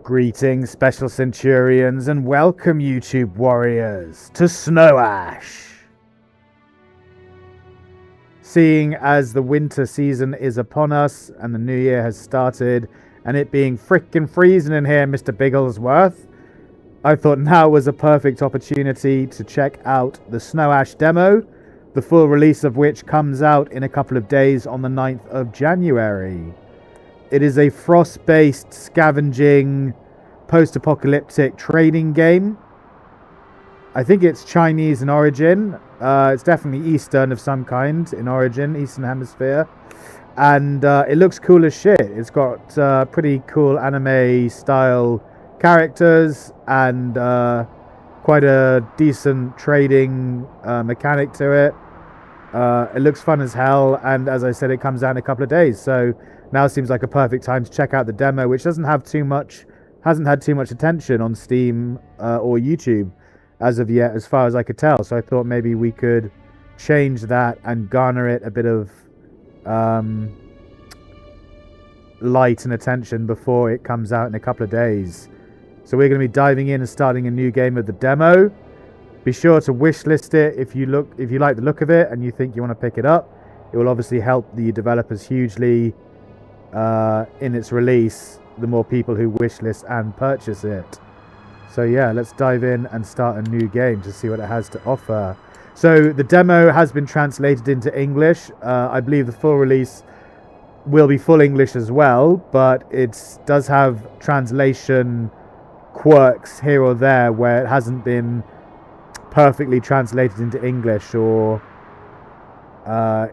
Greetings, Special Centurions, and welcome, YouTube warriors, to Snow Ash. Seeing as the winter season is upon us and the new year has started, and it being frickin' freezing in here, Mr. Bigglesworth, I thought now was a perfect opportunity to check out the Snow Ash demo, the full release of which comes out in a couple of days on the 9th of January. It is a frost-based scavenging post-apocalyptic trading game. I think it's Chinese in origin. It's definitely Eastern of some kind in origin, Eastern Hemisphere. And it looks cool as shit. It's got pretty cool anime-style characters and quite a decent trading mechanic to it. It looks fun as hell, and as I said, it comes out in a couple of days. So now seems like a perfect time to check out the demo, which hasn't had too much attention on Steam or YouTube as of yet, as far as I could tell. So I thought maybe we could change that and garner it a bit of light and attention before it comes out in a couple of days. So we're going to be diving in and starting a new game of the demo. Be sure to wishlist it if you like the look of it and you think you want to pick it up. It will obviously help the developers hugely in its release, the more people who wishlist and purchase it. So yeah, let's dive in and start a new game to see what it has to offer. So the demo has been translated into English. I believe the full release will be full English as well, but it does have translation quirks here or there where it hasn't been perfectly translated into English, or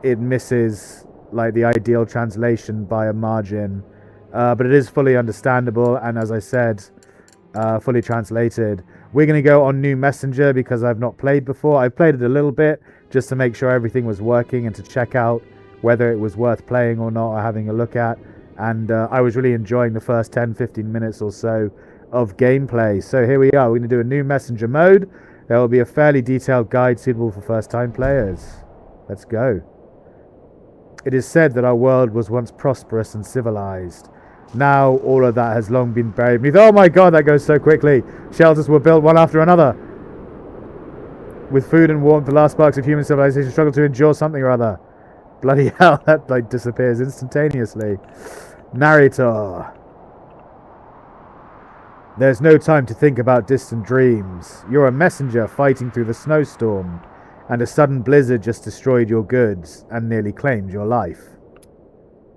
it misses like the ideal translation by a margin, but it is fully understandable, and as I said, fully translated. We're going to go on New Messenger because I've not played before. I played it a little bit just to make sure everything was working and to check out whether it was worth playing or not, or having a look at, and I was really enjoying the first 10-15 minutes or so of gameplay. So here we are, we're going to do a New Messenger mode. There will be a fairly detailed guide suitable for first-time players. Let's go. It is said that our world was once prosperous and civilized. Now all of that has long been buried beneath. Oh my god, that goes so quickly. Shelters were built one after another. With food and warmth, the last sparks of human civilization struggle to endure something or other. Bloody hell, that like disappears instantaneously. Narrator. There's no time to think about distant dreams. You're a messenger fighting through the snowstorm, and a sudden blizzard just destroyed your goods and nearly claimed your life.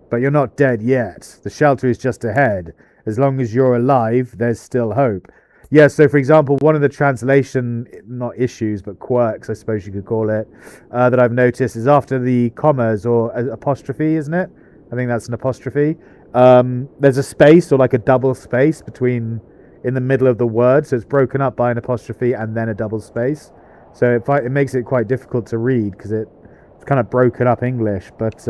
But you're not dead yet. The shelter is just ahead. As long as you're alive, there's still hope. Yeah, so for example, one of the translation, not issues, but quirks, I suppose you could call it, that I've noticed is after the commas, or apostrophe, isn't it? I think that's an apostrophe. There's a space, or like a double space between, in the middle of the word, so it's broken up by an apostrophe and then a double space. So it makes it quite difficult to read because it's kind of broken up English, but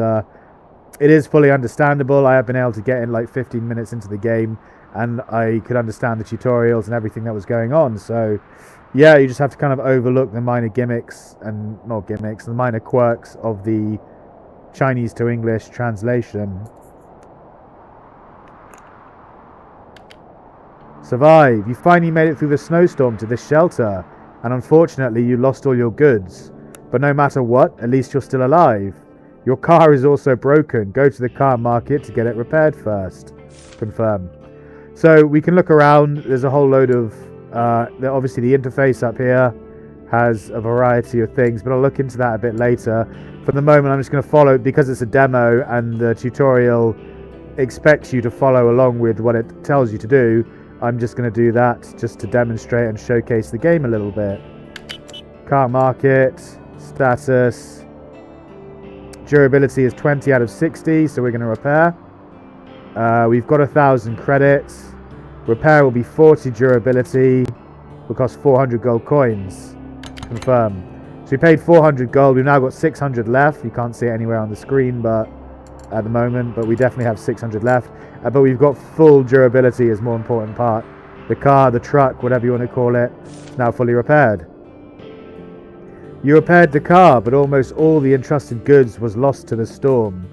it is fully understandable. I have been able to get in like 15 minutes into the game, and I could understand the tutorials and everything that was going on. So yeah, you just have to kind of overlook the minor gimmicks, and not gimmicks, the minor quirks of the Chinese to English translation. Survive. You finally made it through the snowstorm to this shelter, and unfortunately you lost all your goods. But no matter what, at least you're still alive. Your car is also broken. Go to the car market to get it repaired first. Confirm. So we can look around. There's a whole load of obviously the interface up here has a variety of things, but I'll look into that a bit later. For the moment, I'm just going to follow, because it's a demo and the tutorial expects you to follow along with what it tells you to do. I'm just going to do that just to demonstrate and showcase the game a little bit. Car market, status, durability is 20 out of 60, so we're going to repair. We've got 1,000 credits. Repair will be 40 durability. Will cost 400 gold coins. Confirm. So we paid 400 gold. We've now got 600 left. You can't see it anywhere on the screen, but at the moment, but we definitely have 600 left. But we've got full durability is more important part. The car, the truck, whatever you want to call it, is now fully repaired. You repaired the car, but almost all the entrusted goods was lost to the storm.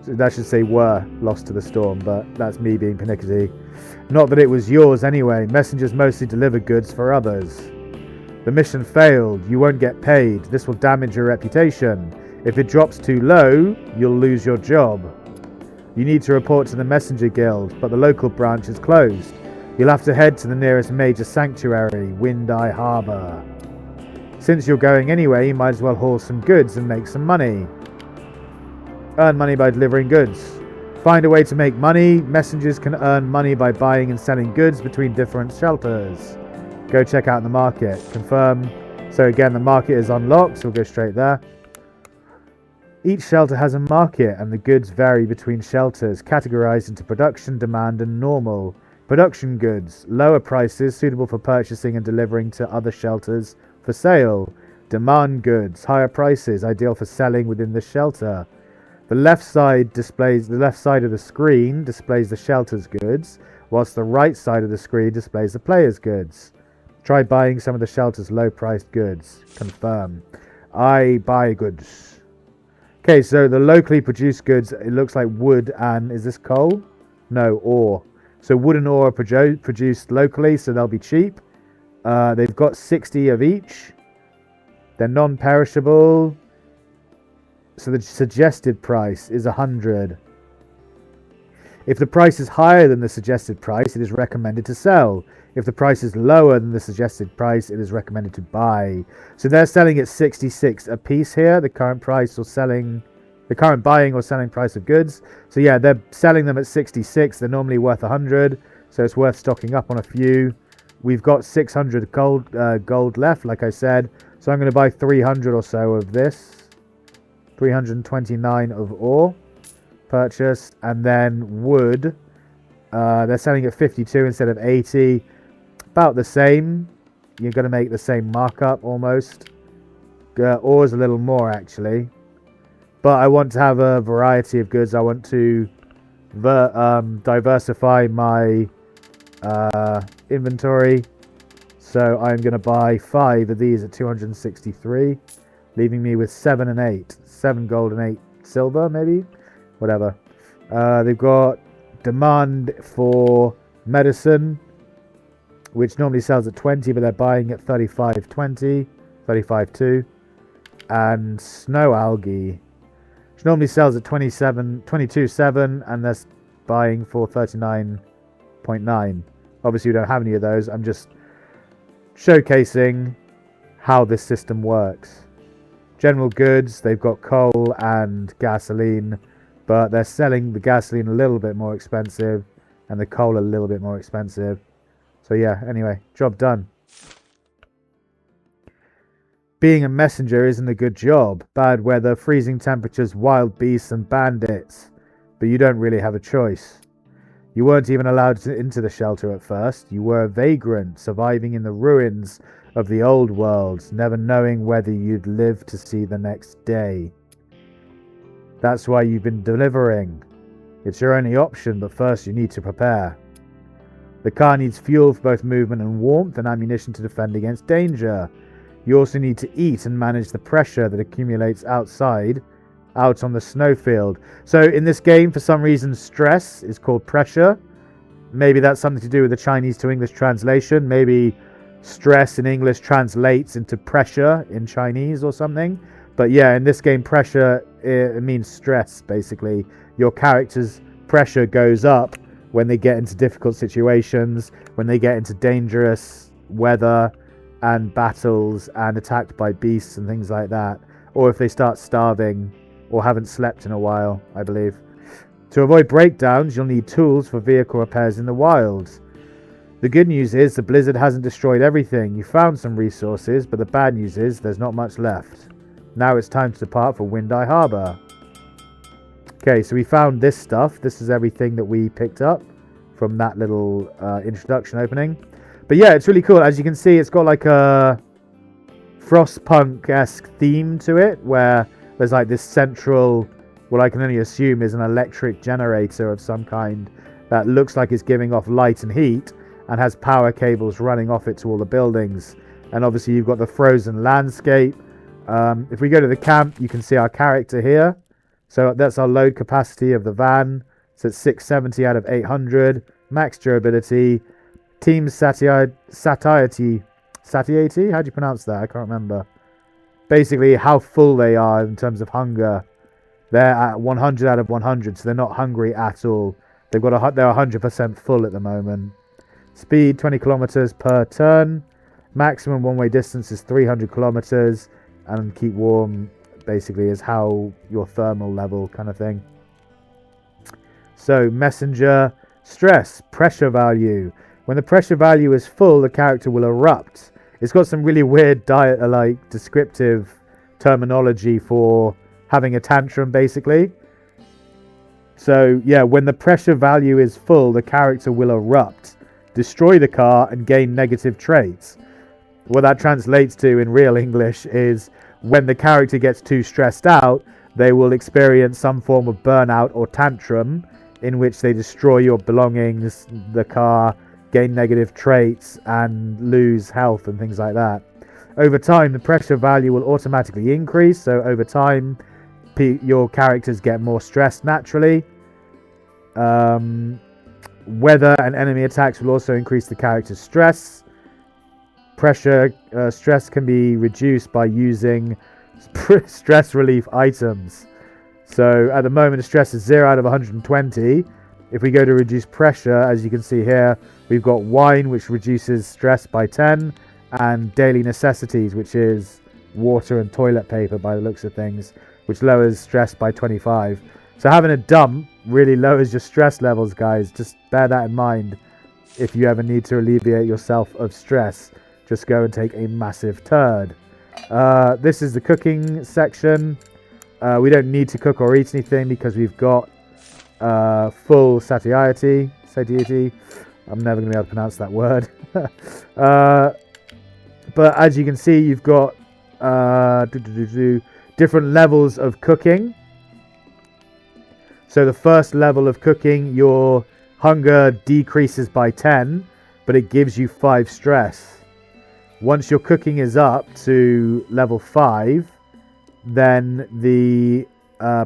That should say were lost to the storm, but that's me being pernickety. Not that it was yours anyway. Messengers mostly deliver goods for others. The mission failed. You won't get paid. This will damage your reputation. If it drops too low, you'll lose your job. You need to report to the Messenger Guild, but the local branch is closed. You'll have to head to the nearest major sanctuary, Wind I Harbour. Since you're going anyway, you might as well haul some goods and make some money. Earn money by delivering goods. Find a way to make money. Messengers can earn money by buying and selling goods between different shelters. Go check out the market. Confirm. So again, the market is unlocked, so we'll go straight there. Each shelter has a market, and the goods vary between shelters, categorized into production, demand, and normal. Production goods, lower prices, suitable for purchasing and delivering to other shelters for sale. Demand goods, higher prices, ideal for selling within the shelter. The left side of the screen displays the shelter's goods, whilst the right side of the screen displays the player's goods. Try buying some of the shelter's low-priced goods. Confirm. I buy goods. Okay, so the locally produced goods, it looks like wood and, is this coal? No, ore. So wood and ore are produced locally, so they'll be cheap. They've got 60 of each. They're non-perishable. So the suggested price is 100. If the price is higher than the suggested price, it is recommended to sell. If the price is lower than the suggested price, it is recommended to buy. So they're selling at 66 a piece here, the current buying or selling price of goods. So yeah, they're selling them at 66. They're normally worth 100, so it's worth stocking up on a few. We've got 600 gold left, like I said. So I'm going to buy 300 or so of this. 329 of ore purchased, and then wood. They're selling at 52 instead of 80. About the same. You're going to make the same markup almost. Ore's a little more actually. But I want to have a variety of goods. I want to diversify my inventory. So I'm going to buy 5 of these at 263, leaving me with 7 and 8. 7 gold and 8 silver, maybe? Whatever. They've got demand for medicine, which normally sells at 20, but they're buying at 35.20, 35.2. And snow algae, which normally sells at 22.7, and they're buying for 39.9. Obviously, we don't have any of those. I'm just showcasing how this system works. General goods, they've got coal and gasoline, but they're selling the gasoline a little bit more expensive and the coal a little bit more expensive. So yeah, anyway, job done. Being a messenger isn't a good job. Bad weather, freezing temperatures, wild beasts and bandits. But you don't really have a choice. You weren't even allowed into the shelter at first. You were a vagrant, surviving in the ruins of the old world, never knowing whether you'd live to see the next day. That's why you've been delivering. It's your only option, but first you need to prepare. The car needs fuel for both movement and warmth, and ammunition to defend against danger. You also need to eat and manage the pressure that accumulates outside, out on the snowfield. So in this game, for some reason, stress is called pressure. Maybe that's something to do with the Chinese to English translation. Maybe stress in English translates into pressure in Chinese or something. But yeah, in this game, pressure, it means stress, basically. Your character's pressure goes up when they get into difficult situations, when they get into dangerous weather and battles and attacked by beasts and things like that. Or if they start starving or haven't slept in a while, I believe. To avoid breakdowns, you'll need tools for vehicle repairs in the wild. The good news is the blizzard hasn't destroyed everything. You found some resources, but the bad news is there's not much left. Now it's time to depart for Wind I Harbour. Okay, so we found this stuff. This is everything that we picked up from that little introduction opening. But yeah, it's really cool. As you can see, it's got like a Frostpunk-esque theme to it, where there's like this central, what I can only assume is an electric generator of some kind that looks like it's giving off light and heat and has power cables running off it to all the buildings. And obviously you've got the frozen landscape. If we go to the camp, you can see our character here. So that's our load capacity of the van. So it's 670 out of 800. Max durability. Team satiety. Satiety? How do you pronounce that? I can't remember. Basically, how full they are in terms of hunger. They're at 100 out of 100, so they're not hungry at all. They're 100% full at the moment. Speed 20 kilometers per turn. Maximum one-way distance is 300 kilometers, and keep warm basically is how your thermal level kind of thing. So messenger stress pressure value. When the pressure value is full, the character will erupt. It's got some really weird descriptive terminology for having a tantrum, basically. So yeah, when the pressure value is full, the character will erupt, destroy the car, and gain negative traits. What that translates to in real English is when the character gets too stressed out, they will experience some form of burnout or tantrum in which they destroy your belongings, the car, gain negative traits, and lose health and things like that. Over time, the pressure value will automatically increase, so over time, your characters get more stressed naturally. Weather and enemy attacks will also increase the character's stress. Stress can be reduced by using stress relief items. So at the moment, the stress is 0 out of 120. If we go to reduce pressure, as you can see here, we've got wine, which reduces stress by 10, and daily necessities, which is water and toilet paper by the looks of things, which lowers stress by 25. So having a dump really lowers your stress levels, guys. Just bear that in mind. If you ever need to alleviate yourself of stress, just go and take a massive turd. This is the cooking section. We don't need to cook or eat anything because we've got full satiety. I'm never going to be able to pronounce that word. But as you can see, you've got different levels of cooking. So the first level of cooking, your hunger decreases by 10, but it gives you 5 stress. Once your cooking is up to level 5, then the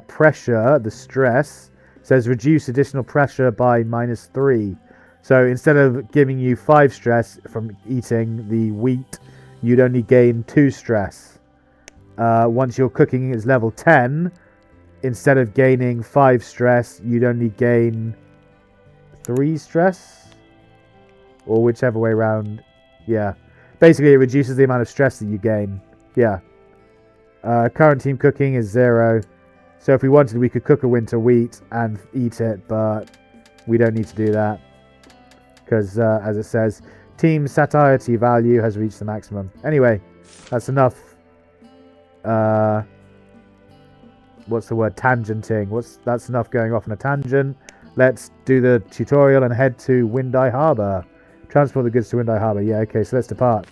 pressure, the stress, says reduce additional pressure by -3. So instead of giving you 5 stress from eating the wheat, you'd only gain 2 stress. Once your cooking is level 10, instead of gaining 5 stress, you'd only gain 3 stress, or whichever way around. Yeah, basically it reduces the amount of stress that you gain. Yeah. Current team cooking is 0, so if we wanted, we could cook a winter wheat and eat it, but we don't need to do that because as it says, team satiety value has reached the maximum. Anyway, that's enough what's the word, tangenting. That's enough going off on a tangent. Let's do the tutorial and head to Windeye Harbour. Transport the goods to Windeye Harbour. Yeah, okay, so let's depart.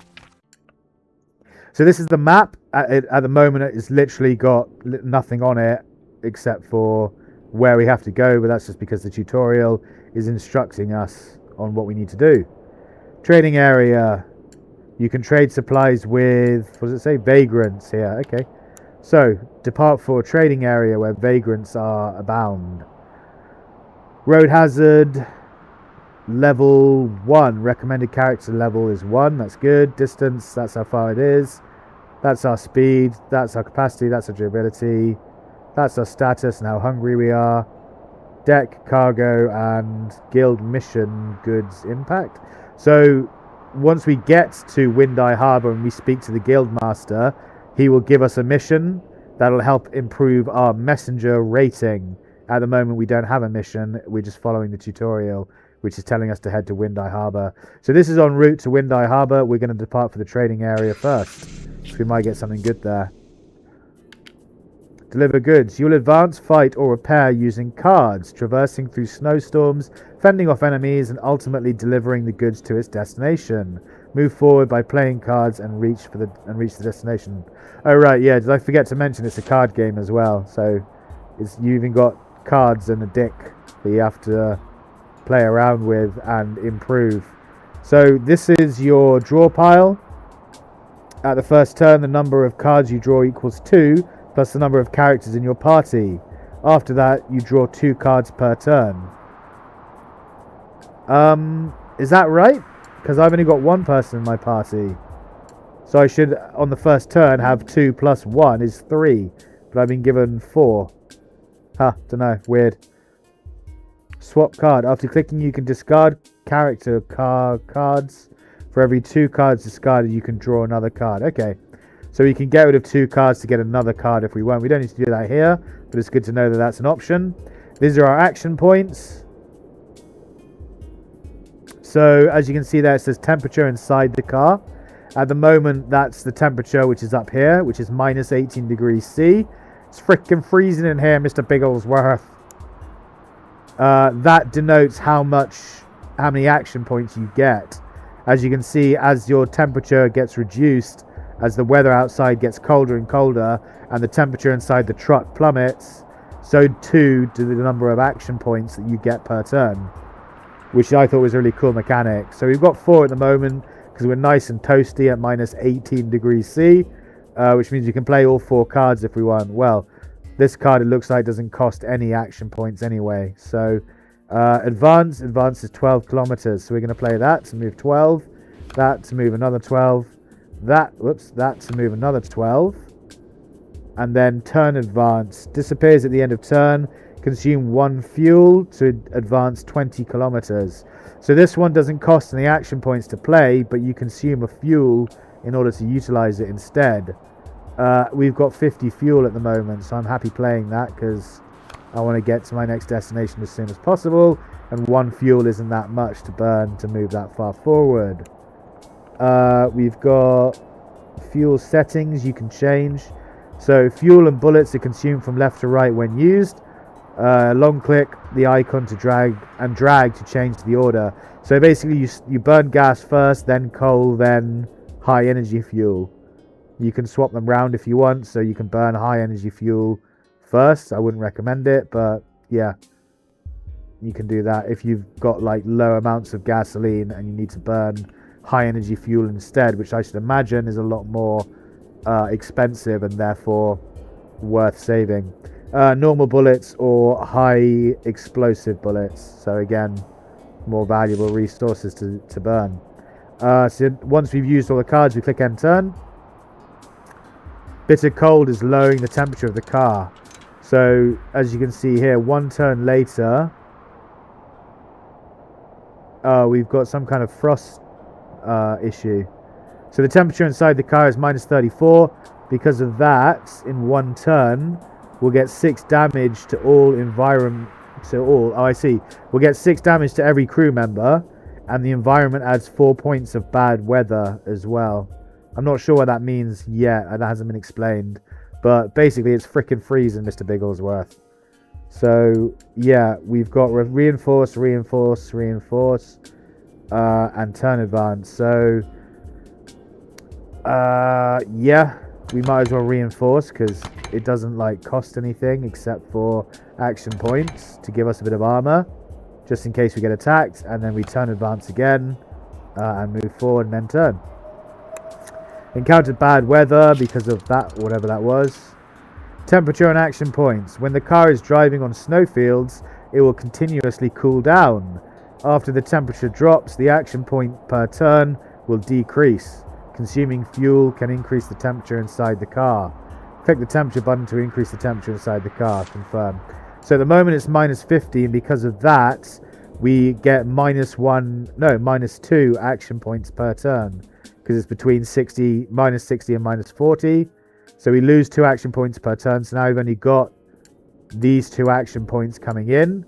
So this is the map. At the moment, it's literally got nothing on it except for where we have to go, but that's just because the tutorial is instructing us on what we need to do. Trading area. You can trade supplies with, what does it say? Vagrants here. Okay. So, depart for trading area where vagrants are abound. Road hazard. Level 1. Recommended character level is 1. That's good. Distance, that's how far it is. That's our speed. That's our capacity. That's our durability. That's our status and how hungry we are. Deck, cargo, and guild mission goods impact. So, once we get to Windeye Harbour and we speak to the guild master, he will give us a mission that'll help improve our messenger rating. At the moment, we don't have a mission. We're just following the tutorial, which is telling us to head to Windeye Harbour. So this is en route to Windeye Harbour. We're going to depart for the trading area first. So we might get something good there. Deliver goods. You'll advance, fight, or repair using cards, traversing through snowstorms, fending off enemies, and ultimately delivering the goods to its destination. Move forward by playing cards and reach the destination. Oh right, yeah. Did I forget to mention it's a card game as well? So you even got cards and a deck that you have to play around with and improve. So this is your draw pile. At the first turn, the number of cards you draw equals 2, plus the number of characters in your party. After that, you draw 2 cards per turn. Is that right? Because I've only got 1 person in my party. So I should, on the first turn, have 2 plus 1 is 3. But I've been given 4. Dunno. Weird. Swap card. After clicking, you can discard character cards. For every 2 cards discarded, you can draw another card. Okay. So we can get rid of 2 cards to get another card if we want. We don't need to do that here, but it's good to know that that's an option. These are our action points. So as you can see there, it says temperature inside the car. At the moment, that's the temperature which is up here, which is minus 18 degrees C. It's freaking freezing in here, Mr. Bigglesworth. That denotes how many action points you get. As you can see, as your temperature gets reduced, as the weather outside gets colder and colder, and the temperature inside the truck plummets, so too do the number of action points that you get per turn, which I thought was a really cool mechanic. So we've got 4 at the moment, because we're nice and toasty at minus 18 degrees C, which means you can play all 4 cards if we want. Well, this card, it looks like, doesn't cost any action points anyway. So advance is 12 kilometers. So we're going to play that to move 12, that to move another 12, that to move another 12, and then turn advance. Disappears at the end of turn. Consume 1 fuel to advance 20 kilometers. So this one doesn't cost any action points to play, but you consume a fuel in order to utilize it instead. We've got 50 fuel at the moment, so I'm happy playing that because I want to get to my next destination as soon as possible, and 1 fuel isn't that much to burn to move that far forward. We've got fuel settings you can change. So fuel and bullets are consumed from left to right when used. Long click the icon to drag to change the order. So basically you burn gas first, then coal, then high energy fuel. You can swap them around if you want, so you can burn high energy fuel first. I wouldn't recommend it, but yeah, you can do that if you've got like low amounts of gasoline and you need to burn high energy fuel instead, which I should imagine is a lot more expensive and therefore worth saving. Normal bullets or high explosive bullets, so again, more valuable resources to burn. So once we've used all the cards, we click end turn. Bitter cold is lowering the temperature of the car. So as you can see here, 1 turn later, we've got some kind of frost issue. So the temperature inside the car is minus 34. Because of that, in 1 turn, we'll get 6 damage to all environment. We'll get 6 damage to every crew member, and the environment adds 4 points of bad weather as well. I'm not sure what that means yet, and that hasn't been explained. But basically, it's frickin' freezing, Mr. Bigglesworth. So yeah, we've got reinforce, and turn advance. So yeah, we might as well reinforce because it doesn't like cost anything except for action points to give us a bit of armor, just in case we get attacked. And then we turn advance again and move forward and then turn. Encountered bad weather because of that, whatever that was. Temperature and action points. When the car is driving on snowfields, it will continuously cool down. After the temperature drops, the action point per turn will decrease. Consuming fuel can increase the temperature inside the car. Click the temperature button to increase the temperature inside the car. Confirm. So at the moment it's minus 50, and because of that, we get minus 2 action points per turn. Because it's between minus 60 and minus 40. So we lose 2 action points per turn. So now we've only got these 2 action points coming in.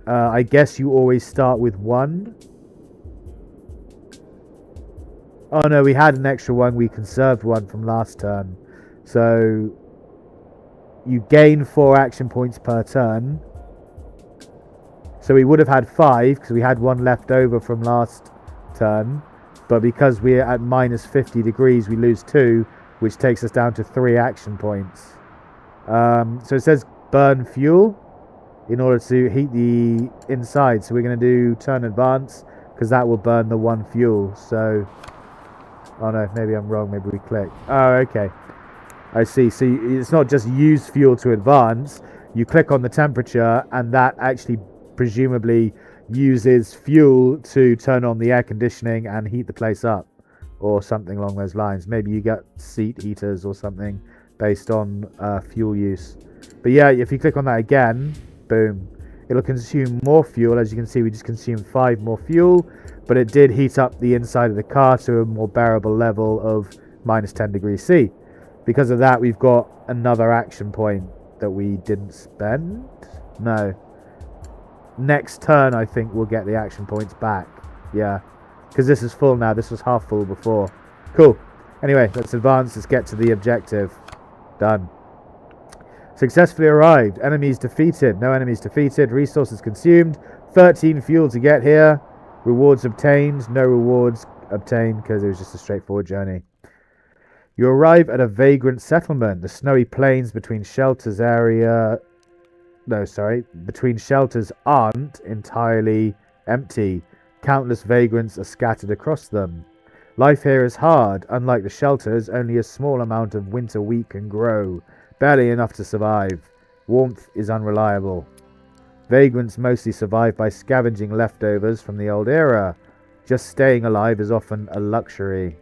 I guess you always start with 1. Oh no, we had an extra 1. We conserved 1 from last turn. So you gain 4 action points per turn. So we would have had 5 because we had 1 left over from last turn. But because we're at minus 50 degrees, we lose 2, which takes us down to 3 action points. So it says burn fuel in order to heat the inside. So we're going to do turn advance because that will burn the 1 fuel. So, oh no, maybe I'm wrong. Maybe we click. Oh, okay. I see. So it's not just use fuel to advance. You click on the temperature, and that actually presumably uses fuel to turn on the air conditioning and heat the place up, or something along those lines. Maybe you get seat heaters or something based on fuel use. But yeah, if you click on that again, boom, it'll consume more fuel. As you can see, we just consumed 5 more fuel, but it did heat up the inside of the car to a more bearable level of minus 10 degrees C. Because of that, we've got another action point that we didn't spend. No. Next turn, I think we'll get the action points back. Yeah. Because this is full now. This was half full before. Cool. Anyway, let's advance. Let's get to the objective. Done. Successfully arrived. Enemies defeated. No enemies defeated. Resources consumed. 13 fuel to get here. Rewards obtained. No rewards obtained because it was just a straightforward journey. You arrive at a vagrant settlement. The snowy plains between shelters between shelters aren't entirely empty. Countless vagrants are scattered across them. Life here is hard. Unlike the shelters, only a small amount of winter wheat can grow. Barely enough to survive. Warmth is unreliable. Vagrants mostly survive by scavenging leftovers from the old era. Just staying alive is often a luxury.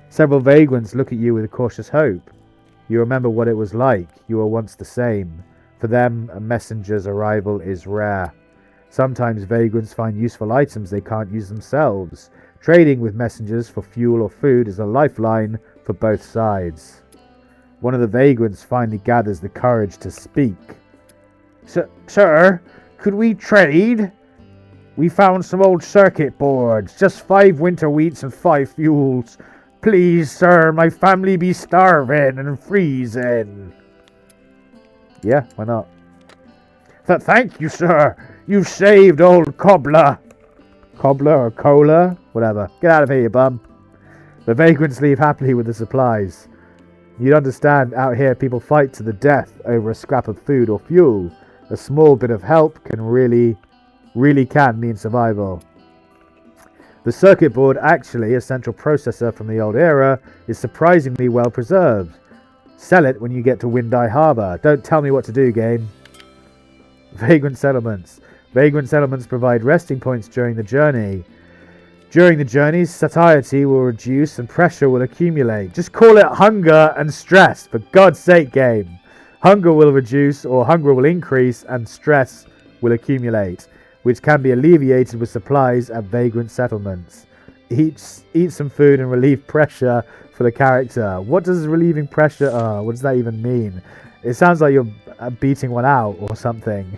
Several vagrants look at you with cautious hope. You remember what it was like. You were once the same. For them, a messenger's arrival is rare. Sometimes vagrants find useful items they can't use themselves. Trading with messengers for fuel or food is a lifeline for both sides. One of the vagrants finally gathers the courage to speak. Sir, could we trade? We found some old circuit boards. Just 5 winter wheats and 5 fuels. Please, sir, my family be starving and freezing. Yeah, why not? Thank you, sir. You've saved old Cobbler. Cobbler or Cola? Whatever. Get out of here, you bum. The vagrants leave happily with the supplies. You'd understand, out here people fight to the death over a scrap of food or fuel. A small bit of help can really can mean survival. The circuit board, actually a central processor from the old era, is surprisingly well preserved. Sell it when you get to Wind-Eye Harbour. Don't tell me what to do, game. Vagrant settlements. Vagrant settlements provide resting points during the journey. During the journey, satiety will reduce and pressure will accumulate. Just call it hunger and stress, for God's sake, game. Hunger will reduce, or hunger will increase, and stress will accumulate, which can be alleviated with supplies at vagrant settlements. Eat some food and relieve pressure for the character. What does relieving pressure... what does that even mean? It sounds like you're beating one out or something.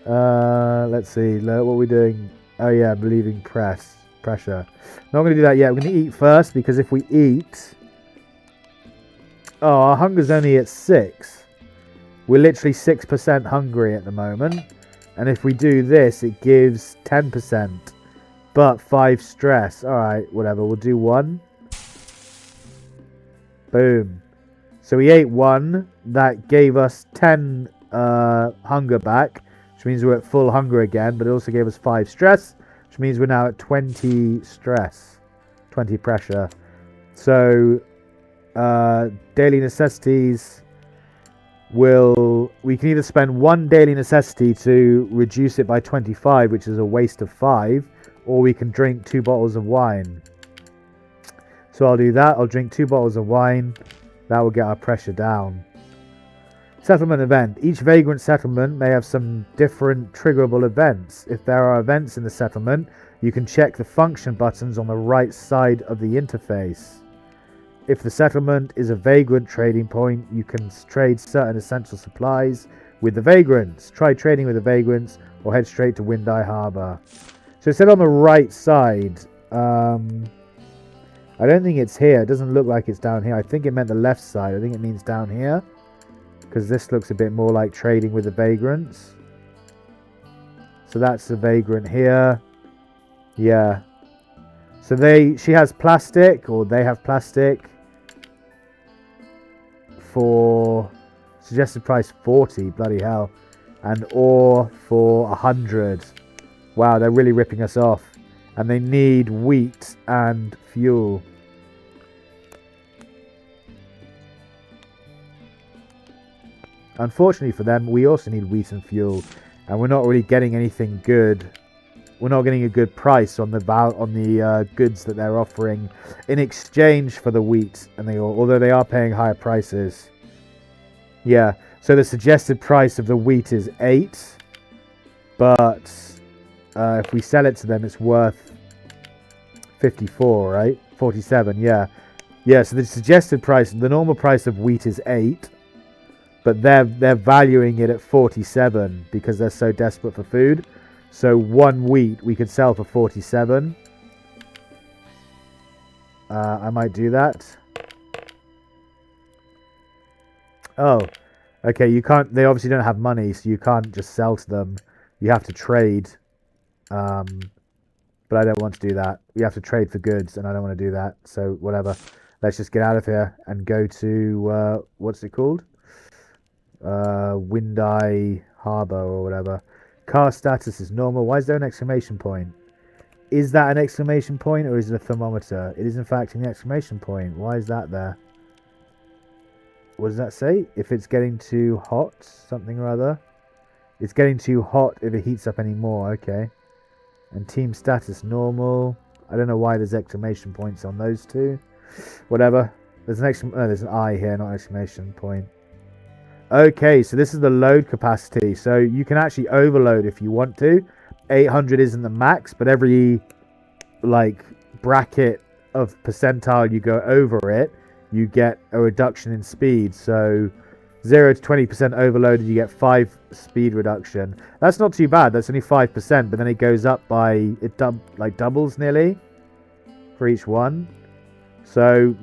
Let's see. What are we doing? Oh yeah, relieving pressure. Not going to do that yet. We're going to eat first, because if we eat... Oh, our hunger's only at 6. We're literally 6% hungry at the moment. And if we do this, it gives 10%. But 5 stress. Alright, whatever. We'll do 1. Boom. So we ate 1. That gave us 10 hunger back, which means we're at full hunger again. But it also gave us 5 stress, which means we're now at 20 stress. 20 pressure. So, daily necessities... we can either spend 1 daily necessity to reduce it by 25, which is a waste of 5, or we can drink 2 bottles of wine. So I'll do that. I'll drink 2 bottles of wine. That will get our pressure down. Settlement event. Each vagrant settlement may have some different triggerable events. If there are events in the settlement, you can check the function buttons on the right side of the interface. If the settlement is a vagrant trading point, you can trade certain essential supplies with the vagrants. Try trading with the vagrants or head straight to Wind-Eye Harbour. So it said on the right side. I don't think it's here. It doesn't look like it's down here. I think it meant the left side. I think it means down here. Because this looks a bit more like trading with the vagrants. So that's the vagrant here. Yeah. So she has plastic, or they have plastic. For suggested price 40, bloody hell, and ore for 100. Wow, they're really ripping us off. And they need wheat and fuel. unfortunately for them, we also need wheat and fuel, and we're not really getting anything good. We're not getting a good price on the goods that they're offering in exchange for the wheat, and although they are paying higher prices. Yeah, so the suggested price of the wheat is 8, but if we sell it to them, it's worth 54, right? 47, yeah. Yeah, so the suggested price, the normal price of wheat is 8, but they're valuing it at 47 because they're so desperate for food. So 1 wheat we could sell for 47. I might do that. Oh, okay, you can't, they obviously don't have money, so you can't just sell to them. You have to trade. But I don't want to do that. You have to trade for goods, and I don't want to do that. So whatever. Let's just get out of here and go to, what's it called? Windeye Harbor or whatever. Car status is normal. Why is there an exclamation point? Is that an exclamation point or is it a thermometer? It is in fact an exclamation point. Why is that there? What does that say? If it's getting too hot, something or other. It's getting too hot if it heats up anymore. Okay. And team status normal. I don't know why there's exclamation points on those two. Whatever. There's an I here, not exclamation point. Okay, so this is the load capacity. So you can actually overload if you want to. 800 isn't the max, but every like bracket of percentile you go over it, you get a reduction in speed. So 0 to 20% overloaded, you get 5 speed reduction. That's not too bad. That's only 5%, but then it goes up by doubles nearly for each one. So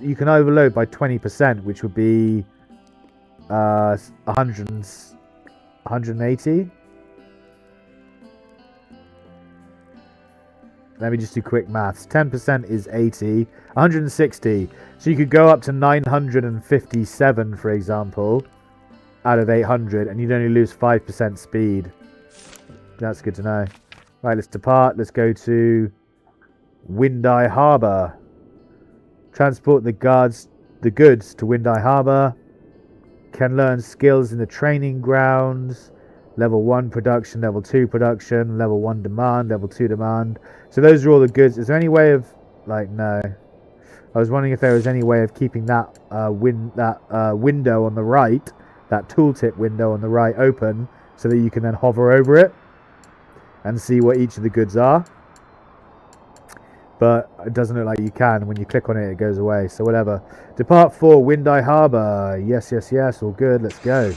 you can overload by 20%, which would be 180. Let me just do quick maths. 10% is 80. 160. So you could go up to 957, for example, out of 800, and you'd only lose 5% speed. That's good to know. Right, let's depart. Let's go to Windeye Harbor. Transport the goods to Windeye Harbor. Can learn skills in the training grounds. Level 1 production, level 2 production, level 1 demand, level 2 demand. So those are all the goods. Is there any way of, no. I was wondering if there was any way of keeping that window on the right, that tooltip window on the right open, so that you can then hover over it and see what each of the goods are. But it doesn't look like you can. When you click on it, it goes away. So whatever. Depart for Windeye Harbor. Yes, yes, yes. All good. Let's go.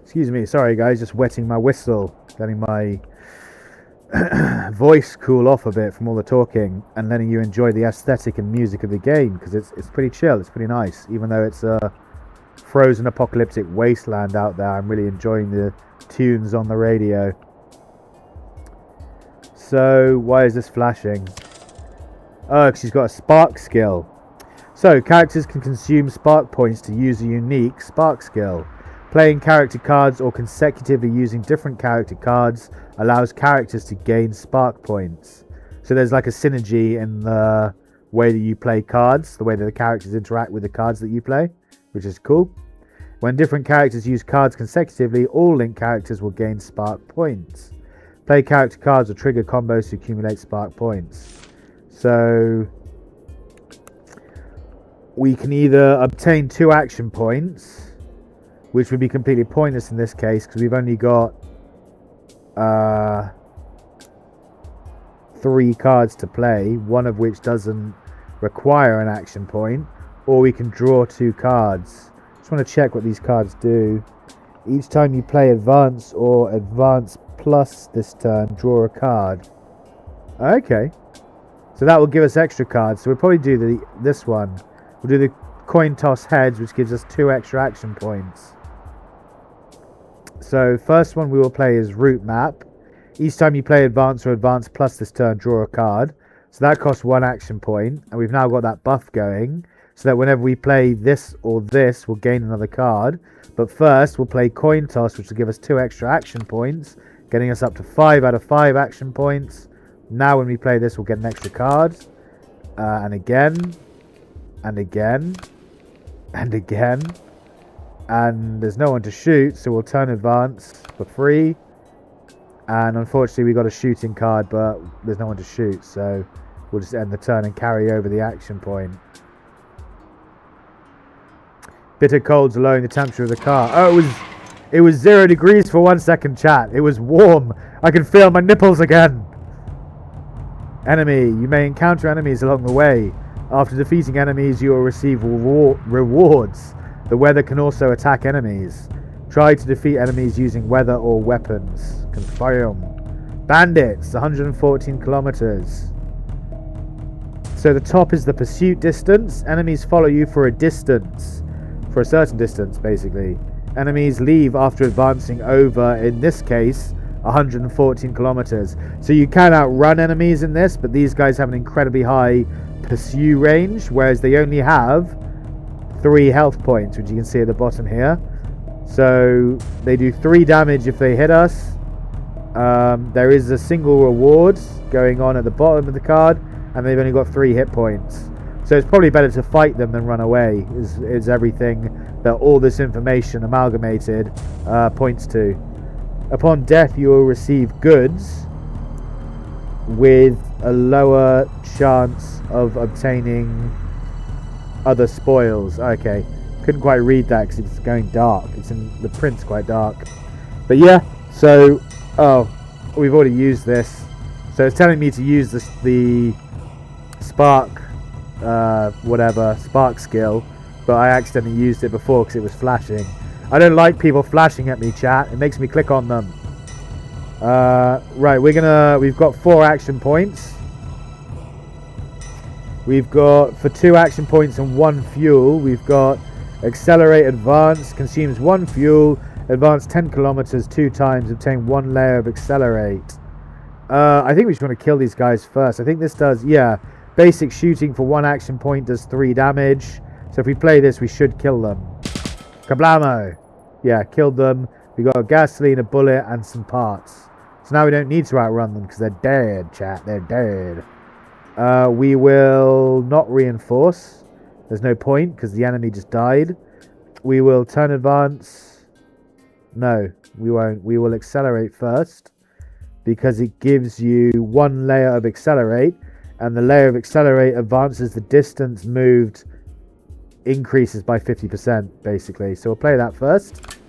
Excuse me, sorry guys, just wetting my whistle, letting my voice cool off a bit from all the talking, and letting you enjoy the aesthetic and music of the game, because it's pretty chill, it's pretty nice. Even though it's a frozen apocalyptic wasteland out there, I'm really enjoying the tunes on the radio. So, why is this flashing? Oh, because she's got a spark skill. So, characters can consume spark points to use a unique spark skill. Playing character cards or consecutively using different character cards allows characters to gain spark points. So there's like a synergy in the way that you play cards, the way that the characters interact with the cards that you play, which is cool. When different characters use cards consecutively, all linked characters will gain spark points. Play character cards or trigger combos to accumulate spark points. So we can either obtain 2 action points, which would be completely pointless in this case because we've only got 3 cards to play, one of which doesn't require an action point, or we can draw 2 cards. Just want to check what these cards do. Each time you play Advance or Advance Plus this turn, draw a card. Okay, so that will give us extra cards. So we'll probably do this one. We'll do the coin toss heads, which gives us 2 extra action points. So first one we will play is route map. Each time you play advance or advance plus this turn, draw a card. So that costs 1 action point, and we've now got that buff going, so that whenever we play this or this, we'll gain another card. But first, we'll play coin toss, which will give us 2 extra action points, getting us up to 5 out of 5 action points. Now when we play this, we'll get an extra card. And again, and again, and again. And there's no one to shoot, so we'll turn advance for free. And unfortunately we got a shooting card, but there's no one to shoot, so we'll just end the turn and carry over the action point. Bitter cold's lowering the temperature of the car. Oh, it was 0 degrees for 1 second, chat. It was warm. I can feel my nipples again. Enemy. You may encounter enemies along the way. After defeating enemies, you will receive rewards. The weather can also attack enemies. Try to defeat enemies using weather or weapons. Confirm. Bandits, 114 kilometers. So the top is the pursuit distance. Enemies follow you for a distance. For a certain distance, basically. Enemies leave after advancing over, in this case, 114 kilometers. So you can outrun enemies in this, but these guys have an incredibly high pursue range, whereas they only have 3 health points, which you can see at the bottom here. So they do 3 damage if they hit us. There is a single reward going on at the bottom of the card, and they've only got 3 hit points. So it's probably better to fight them than run away, is everything that all this information amalgamated points to. Upon death, you will receive goods with a lower chance of obtaining other spoils. Okay, couldn't quite read that because it's going dark. It's in the print's quite dark. But yeah, so we've already used this. So it's telling me to use the spark spark skill, but I accidentally used it before because it was flashing. I don't like people flashing at me, chat. It makes me click on them. Right, we've got 4 action points. We've got, for 2 action points and 1 fuel, we've got accelerate advance, consumes 1 fuel, advance 10 kilometers 2 times, obtain 1 layer of accelerate. I think we just want to kill these guys first. I think this does, yeah, basic shooting for 1 action point does 3 damage. So if we play this, we should kill them. Kablamo! Yeah, killed them. We got a gasoline, a bullet, and some parts. So now we don't need to outrun them because they're dead, chat. They're dead. We will not reinforce. There's no point because the enemy just died. We will turn advance. No, we won't. We will accelerate first because it gives you 1 layer of accelerate, and the layer of accelerate advances the distance moved increases by 50% basically. So we'll play that first,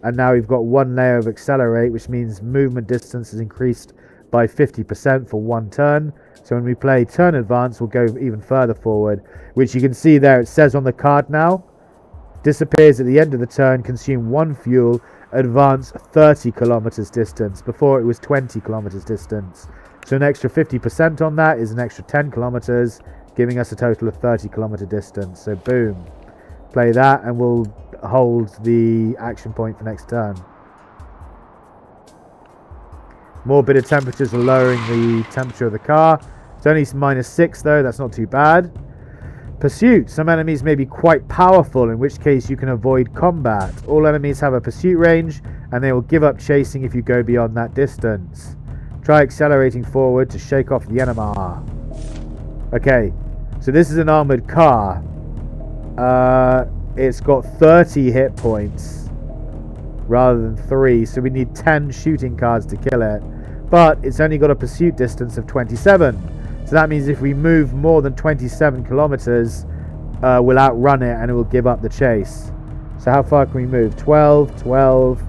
and now we've got 1 layer of accelerate, which means movement distance is increased by 50% for 1 turn. So when we play turn advance, we'll go even further forward, which you can see there. It says on the card now, disappears at the end of the turn, consume 1 fuel, advance 30 kilometers distance. Before it was 20 kilometers distance. So an extra 50% on that is an extra 10 kilometers, giving us a total of 30 kilometer distance. So boom, play that, and we'll hold the action point for next turn. More bitter temperatures are lowering the temperature of the car. It's only -6 though, that's not too bad. Pursuit. Some enemies may be quite powerful, in which case you can avoid combat. All enemies have a pursuit range, and they will give up chasing if you go beyond that distance. Try accelerating forward to shake off the enemy. Okay, so this is an armored car. It's got 30 hit points rather than 3, so we need 10 shooting cards to kill it. But it's only got a pursuit distance of 27. So that means if we move more than 27 kilometers, we'll outrun it and it will give up the chase. So how far can we move? 12, 12,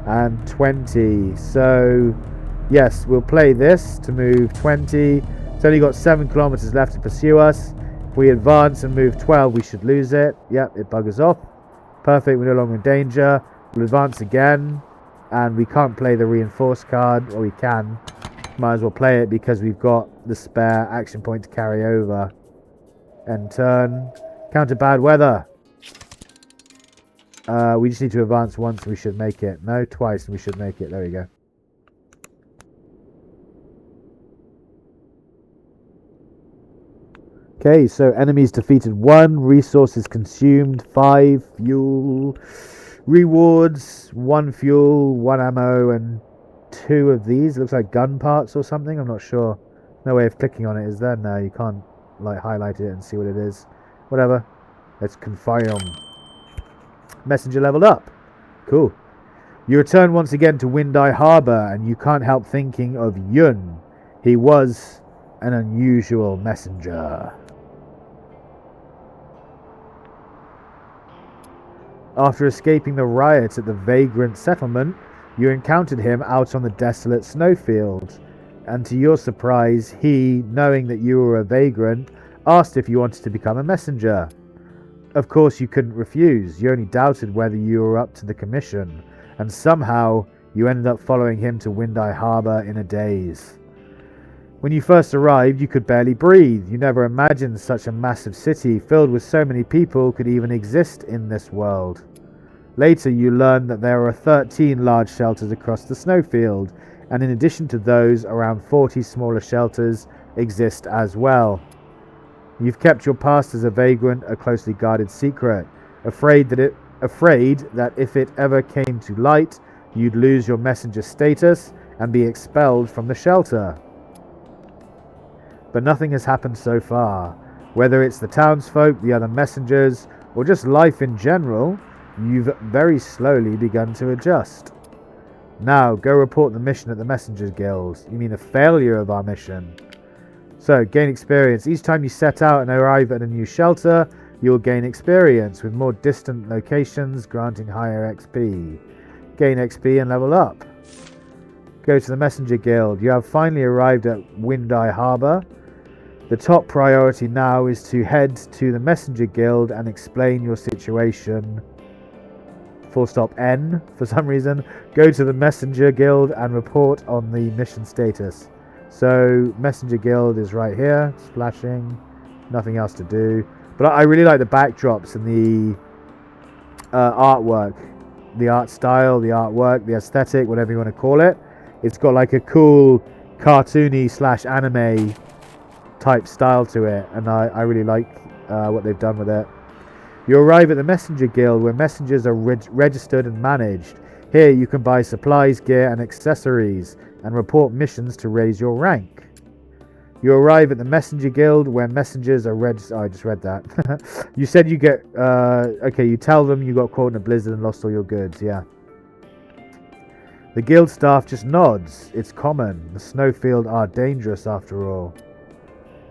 and 20. So yes, we'll play this to move 20. It's only got 7 kilometers left to pursue us. If we advance and move 12, we should lose it. Yep, it buggers off. Perfect, we're no longer in danger. We'll advance again, and we can't play the reinforced card, or we can. Might as well play it because we've got the spare action point to carry over. End turn. Counter bad weather. We just need to advance once. We should make it. No, twice. And we should make it. There we go. Okay, so enemies defeated 1, resources consumed 5, fuel, rewards 1 fuel, 1 ammo, and 2 of these. It looks like gun parts or something. I'm not sure. No way of clicking on it, is there? No, you can't like highlight it and see what it is. Whatever. Let's confirm. Messenger leveled up. Cool. You return once again to Wind I Harbor, and you can't help thinking of Yun. He was an unusual messenger. After escaping the riots at the vagrant settlement, you encountered him out on the desolate snowfield, and to your surprise, he, knowing that you were a vagrant, asked if you wanted to become a messenger. Of course you couldn't refuse, you only doubted whether you were up to the commission, and somehow you ended up following him to Wind I Harbor in a daze. When you first arrived, you could barely breathe. You never imagined such a massive city filled with so many people could even exist in this world. Later, you learned that there are 13 large shelters across the snowfield, and in addition to those, around 40 smaller shelters exist as well. You've kept your past as a vagrant a closely guarded secret, afraid that if it ever came to light, you'd lose your messenger status and be expelled from the shelter. But nothing has happened so far. Whether it's the townsfolk, the other messengers, or just life in general, you've very slowly begun to adjust. Now, go report the mission at the Messengers Guild. You mean the failure of our mission. So, gain experience. Each time you set out and arrive at a new shelter, you'll gain experience, with more distant locations granting higher XP. Gain XP and level up. Go to the Messenger Guild. You have finally arrived at Wind I Harbor. The top priority now is to head to the Messenger Guild and explain your situation. N for some reason. Go to the Messenger Guild and report on the mission status. So Messenger Guild is right here. It's flashing. Nothing else to do. But I really like the backdrops and the artwork. The art style, the artwork, the aesthetic, whatever you want to call it. It's got like a cool cartoony / anime type style to it, and I really like what they've done with it. You arrive at the Messenger Guild, where messengers are registered and managed. Here you can buy supplies, gear and accessories, and report missions to raise your rank. You arrive at the Messenger Guild, where messengers are registered. Oh, I just read that. You said you get okay, you tell them you got caught in a blizzard and lost all your goods. Yeah. The guild staff just nods. It's common. The snowfield are dangerous after all.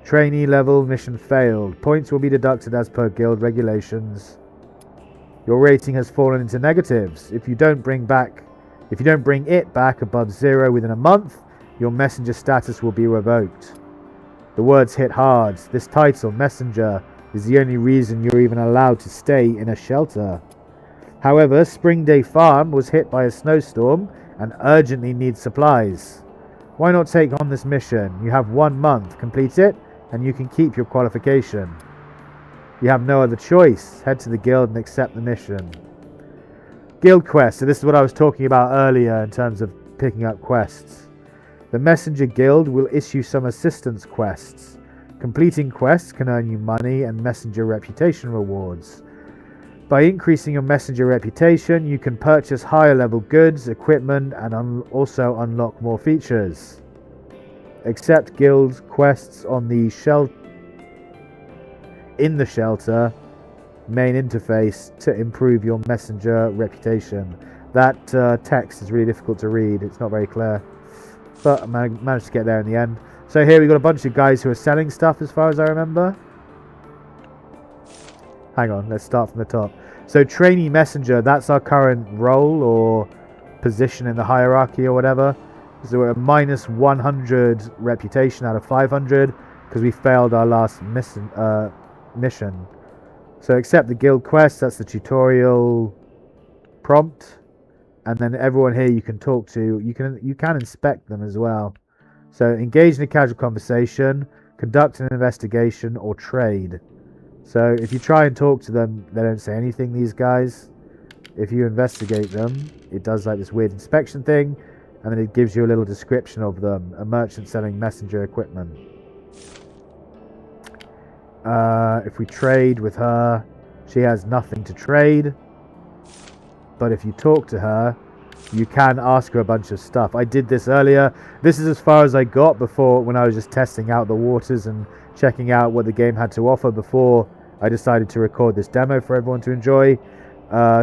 Trainee level mission failed. Points will be deducted as per guild regulations. Your rating has fallen into negatives. If you don't bring it back above 0 within a month, your messenger status will be revoked. The words hit hard. This title, Messenger, is the only reason you're even allowed to stay in a shelter. However, Spring Day Farm was hit by a snowstorm and urgently needs supplies. Why not take on this mission? You have 1 month. Complete it, and you can keep your qualification. You have no other choice. Head to the guild and accept the mission. Guild quests. So this is what I was talking about earlier in terms of picking up quests. The Messenger Guild will issue some assistance quests. Completing quests can earn you money and messenger reputation rewards. By increasing your messenger reputation, you can purchase higher level goods, equipment, and also unlock more features. Accept guild quests on the in the shelter main interface to improve your messenger reputation. That text is really difficult to read. It's not very clear, but I managed to get there in the end. So here we got a bunch of guys who are selling stuff as far as I remember. Hang on, let's start from the top. So trainee messenger, that's our current role or position in the hierarchy or whatever. So we're at minus 100 reputation out of 500 because we failed our last mission. So accept the guild quest, that's the tutorial prompt. And then everyone here you can talk to, you can inspect them as well. So engage in a casual conversation, conduct an investigation, or trade. So if you try and talk to them, they don't say anything, these guys. If you investigate them, it does like this weird inspection thing, and then it gives you a little description of them. A merchant selling messenger equipment. If we trade with her, she has nothing to trade. But if you talk to her, you can ask her a bunch of stuff. I did this earlier. This is as far as I got before, when I was just testing out the waters and checking out what the game had to offer before I decided to record this demo for everyone to enjoy.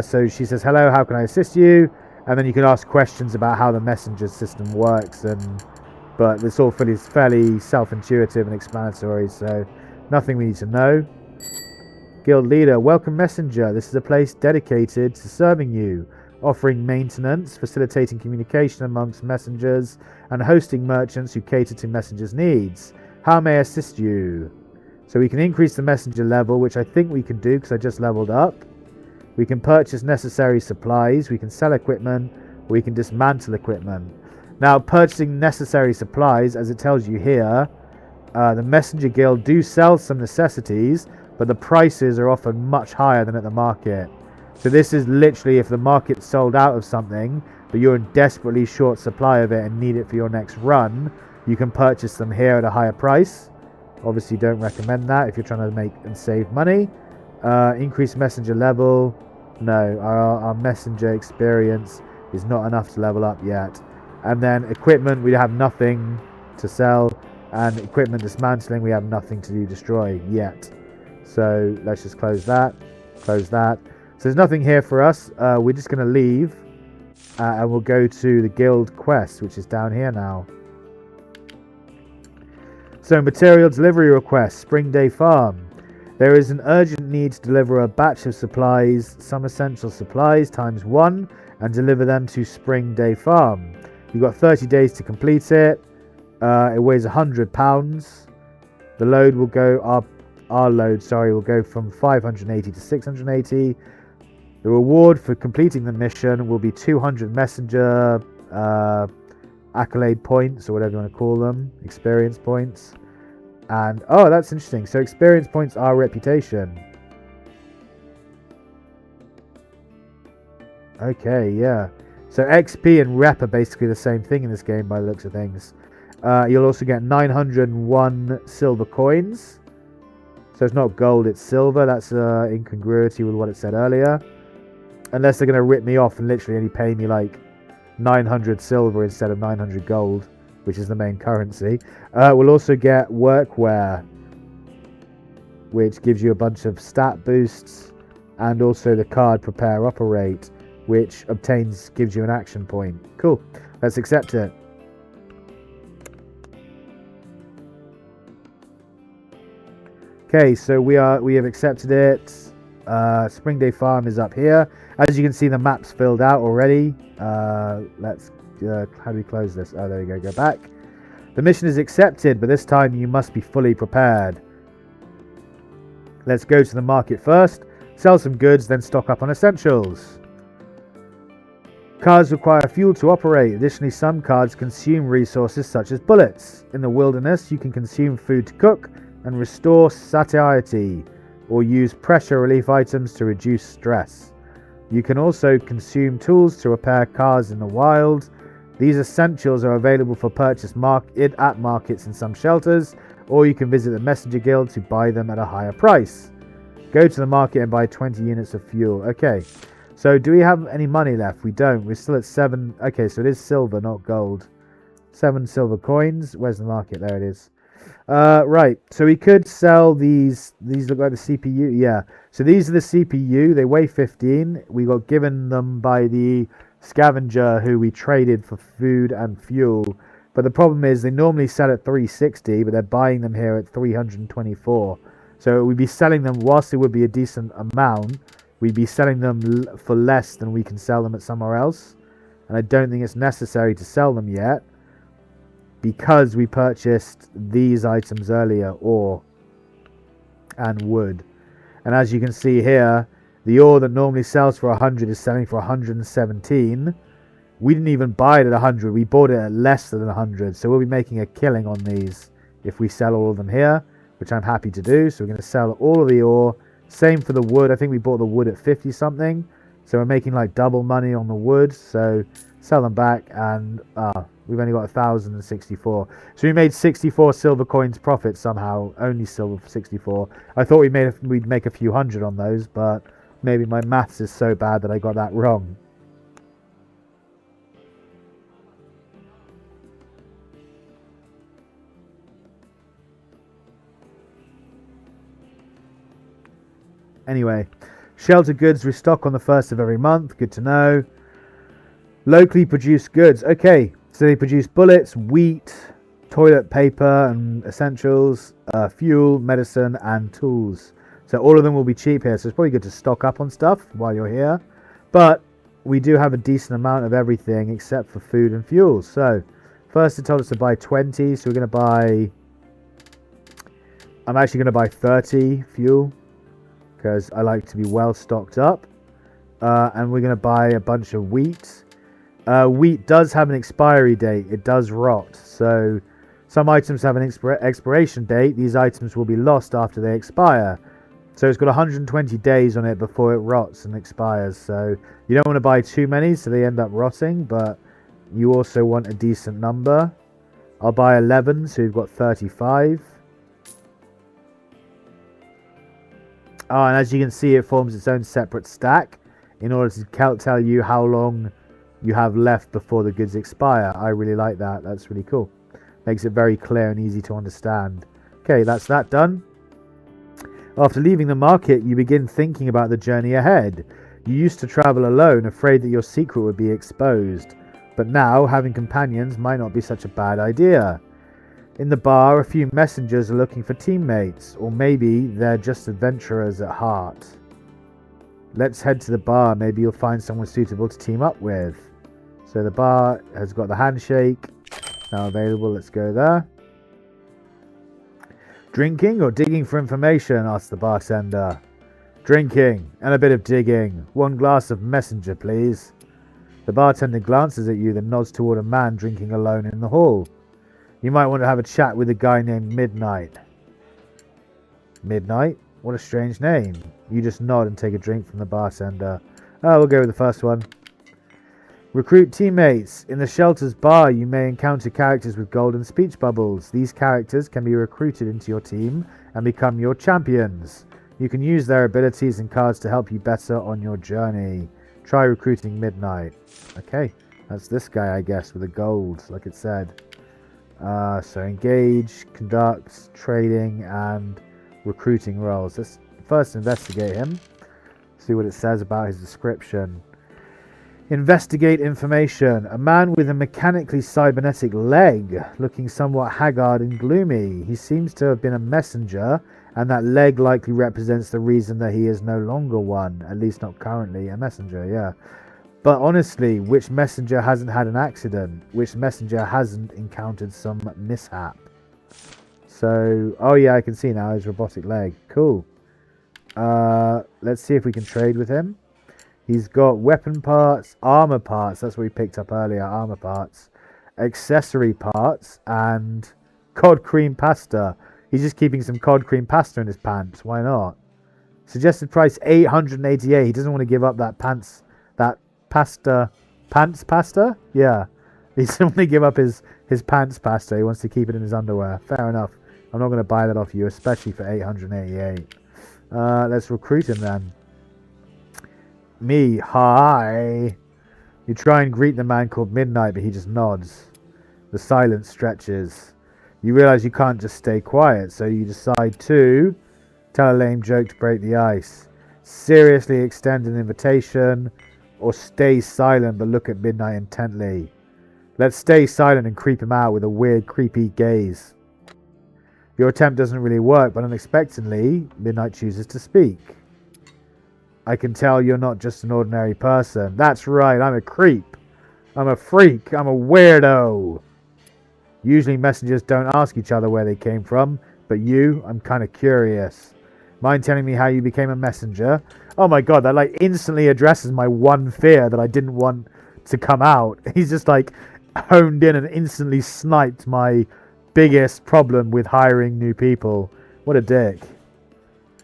So she says, hello, how can I assist you? And then you can ask questions about how the messenger system works. But it's all fairly self-intuitive and explanatory, so nothing we need to know. Guild leader, welcome messenger. This is a place dedicated to serving you, offering maintenance, facilitating communication amongst messengers, and hosting merchants who cater to messengers' needs. How may I assist you? So we can increase the messenger level, which I think we can do because I just leveled up. We can purchase necessary supplies, we can sell equipment, or we can dismantle equipment. Now, purchasing necessary supplies, as it tells you here, the Messenger Guild do sell some necessities, but the prices are often much higher than at the market. So this is literally if the market's sold out of something, but you're in desperately short supply of it and need it for your next run, you can purchase them here at a higher price. Obviously, don't recommend that if you're trying to make and save money. Increase messenger level. No, our messenger experience is not enough to level up yet. And then equipment, we have nothing to sell. And equipment dismantling, we have nothing to destroy yet. So let's just close that. Close that. So there's nothing here for us. We're just going to leave. And we'll go to the guild quest, which is down here now. So material delivery request, Spring Day Farm. There is an urgent need to deliver a batch of supplies, some essential supplies, ×1, and deliver them to Spring Day Farm. You've got 30 days to complete it. It weighs 100 pounds. The load will go, our load, will go from 580 to 680. The reward for completing the mission will be 200 messenger accolade points, or whatever you want to call them, experience points. And, oh, that's interesting. So experience points are reputation. Okay, yeah. So XP and rep are basically the same thing in this game by the looks of things. You'll also get 901 silver coins. So it's not gold, it's silver. That's incongruity with what it said earlier. Unless they're going to rip me off and literally only pay me like 900 silver instead of 900 gold, which is the main currency. We'll also get workwear, which gives you a bunch of stat boosts, and also the card prepare operate, which gives you an action point. Cool. Let's accept it. Okay, so we have accepted it. Spring Day Farm is up here. As you can see, the map's filled out already. Let's how do we close this? Oh, there we go. Go back. The mission is accepted, but this time you must be fully prepared. Let's go to the market first. Sell some goods, then stock up on essentials. Cards require fuel to operate. Additionally, some cards consume resources such as bullets. In the wilderness, you can consume food to cook and restore satiety, or use pressure relief items to reduce stress. You can also consume tools to repair cars in the wild. These essentials are available for purchase at markets and some shelters, or you can visit the Messenger Guild to buy them at a higher price. Go to the market and buy 20 units of fuel. Okay, so do we have any money left? We don't. We're still at 7. Okay, so it is silver, not gold. 7 silver coins. Where's the market? There it is. Right, so we could sell these. These look like the CPU. Yeah, so these are the CPU. They weigh 15. We got given them by the scavenger who we traded for food and fuel. But the problem is they normally sell at 360, but they're buying them here at 324. So we'd be selling them, whilst it would be a decent amount, we'd be selling them for less than we can sell them at somewhere else. And I don't think it's necessary to sell them yet, because we purchased these items earlier, ore and wood. And as you can see here, the ore that normally sells for 100 is selling for 117. We didn't even buy it at 100. We bought it at less than 100. So we'll be making a killing on these if we sell all of them here. which I'm happy to do. So we're going to sell all of the ore. Same for the wood. I think we bought the wood at 50 something. So we're making like double money on the wood. So sell them back, and we've only got 1,064. So we made 64 silver coins profit somehow. Only silver for 64. I thought we'd make a few hundred on those, but maybe my maths is so bad that I got that wrong. Anyway, shelter goods restock on the 1st of every month. Good to know. Locally produced goods. Okay, so they produce bullets, wheat, toilet paper and essentials, fuel, medicine, and tools. So all of them will be cheap here. So it's probably good to stock up on stuff while you're here. But we do have a decent amount of everything except for food and fuel. So first it told us to buy 20. So we're going to buy... I'm actually going to buy 30 fuel, because I like to be well stocked up. And we're going to buy a bunch of wheat. Wheat does have an expiry date. It does rot. So some items have an expiration date. These items will be lost after they expire. So it's got 120 days on it before it rots and expires. So you don't want to buy too many so they end up rotting, but you also want a decent number. I'll buy 11, so you've got 35. Oh, and as you can see, it forms its own separate stack in order to tell you how long you have left before the goods expire. I really like that. That's really cool. Makes it very clear and easy to understand. Okay, that's that done. After leaving the market, you begin thinking about the journey ahead. You used to travel alone, afraid that your secret would be exposed. But now, having companions might not be such a bad idea. In the bar, a few messengers are looking for teammates, or maybe they're just adventurers at heart. Let's head to the bar. Maybe you'll find someone suitable to team up with. So the bar has got the handshake now available. Let's go there. Drinking or digging for information? Asks the bartender. Drinking and a bit of digging. 1 glass of messenger, please. The bartender glances at you, then nods toward a man drinking alone in the hall. You might want to have a chat with a guy named Midnight. Midnight? What a strange name. You just nod and take a drink from the bartender. Oh, we'll go with the first one. Recruit teammates. In the shelter's bar, you may encounter characters with golden speech bubbles. These characters can be recruited into your team and become your champions. You can use their abilities and cards to help you better on your journey. Try recruiting Midnight. Okay, that's this guy, I guess, with the gold, like it said. So engage, conduct, trading, and recruiting roles. Let's first investigate him. See what it says about his description. Investigate information. A man with a mechanically cybernetic leg, looking somewhat haggard and gloomy. He seems to have been a messenger, and that leg likely represents the reason that he is no longer one. At least not currently a messenger, yeah. But honestly, which messenger hasn't had an accident? Which messenger hasn't encountered some mishap? So, oh yeah, I can see now his robotic leg. Cool. Let's see if we can trade with him. He's got weapon parts, armor parts. That's what we picked up earlier, armor parts. Accessory parts, and cod cream pasta. He's just keeping some cod cream pasta in his pants. Why not? Suggested price 888. He doesn't want to give up that pants pasta? Yeah. He doesn't want to give up his pants pasta. He wants to keep it in his underwear. Fair enough. I'm not going to buy that off you, especially for 888. Let's recruit him then. Me, hi. You try and greet the man called Midnight, but he just nods. The silence stretches. You realize you can't just stay quiet, so you decide to tell a lame joke to break the ice. Seriously extend an invitation, or stay silent but look at Midnight intently. Let's stay silent and creep him out with a weird, creepy gaze. Your attempt doesn't really work, but unexpectedly, Midnight chooses to speak. I can tell you're not just an ordinary person. That's right, I'm a creep. I'm a freak. I'm a weirdo. Usually messengers don't ask each other where they came from, but you, I'm kind of curious. Mind telling me how you became a messenger? Oh my god, that like instantly addresses my one fear that I didn't want to come out. He's just like honed in and instantly sniped my biggest problem with hiring new people. What a dick.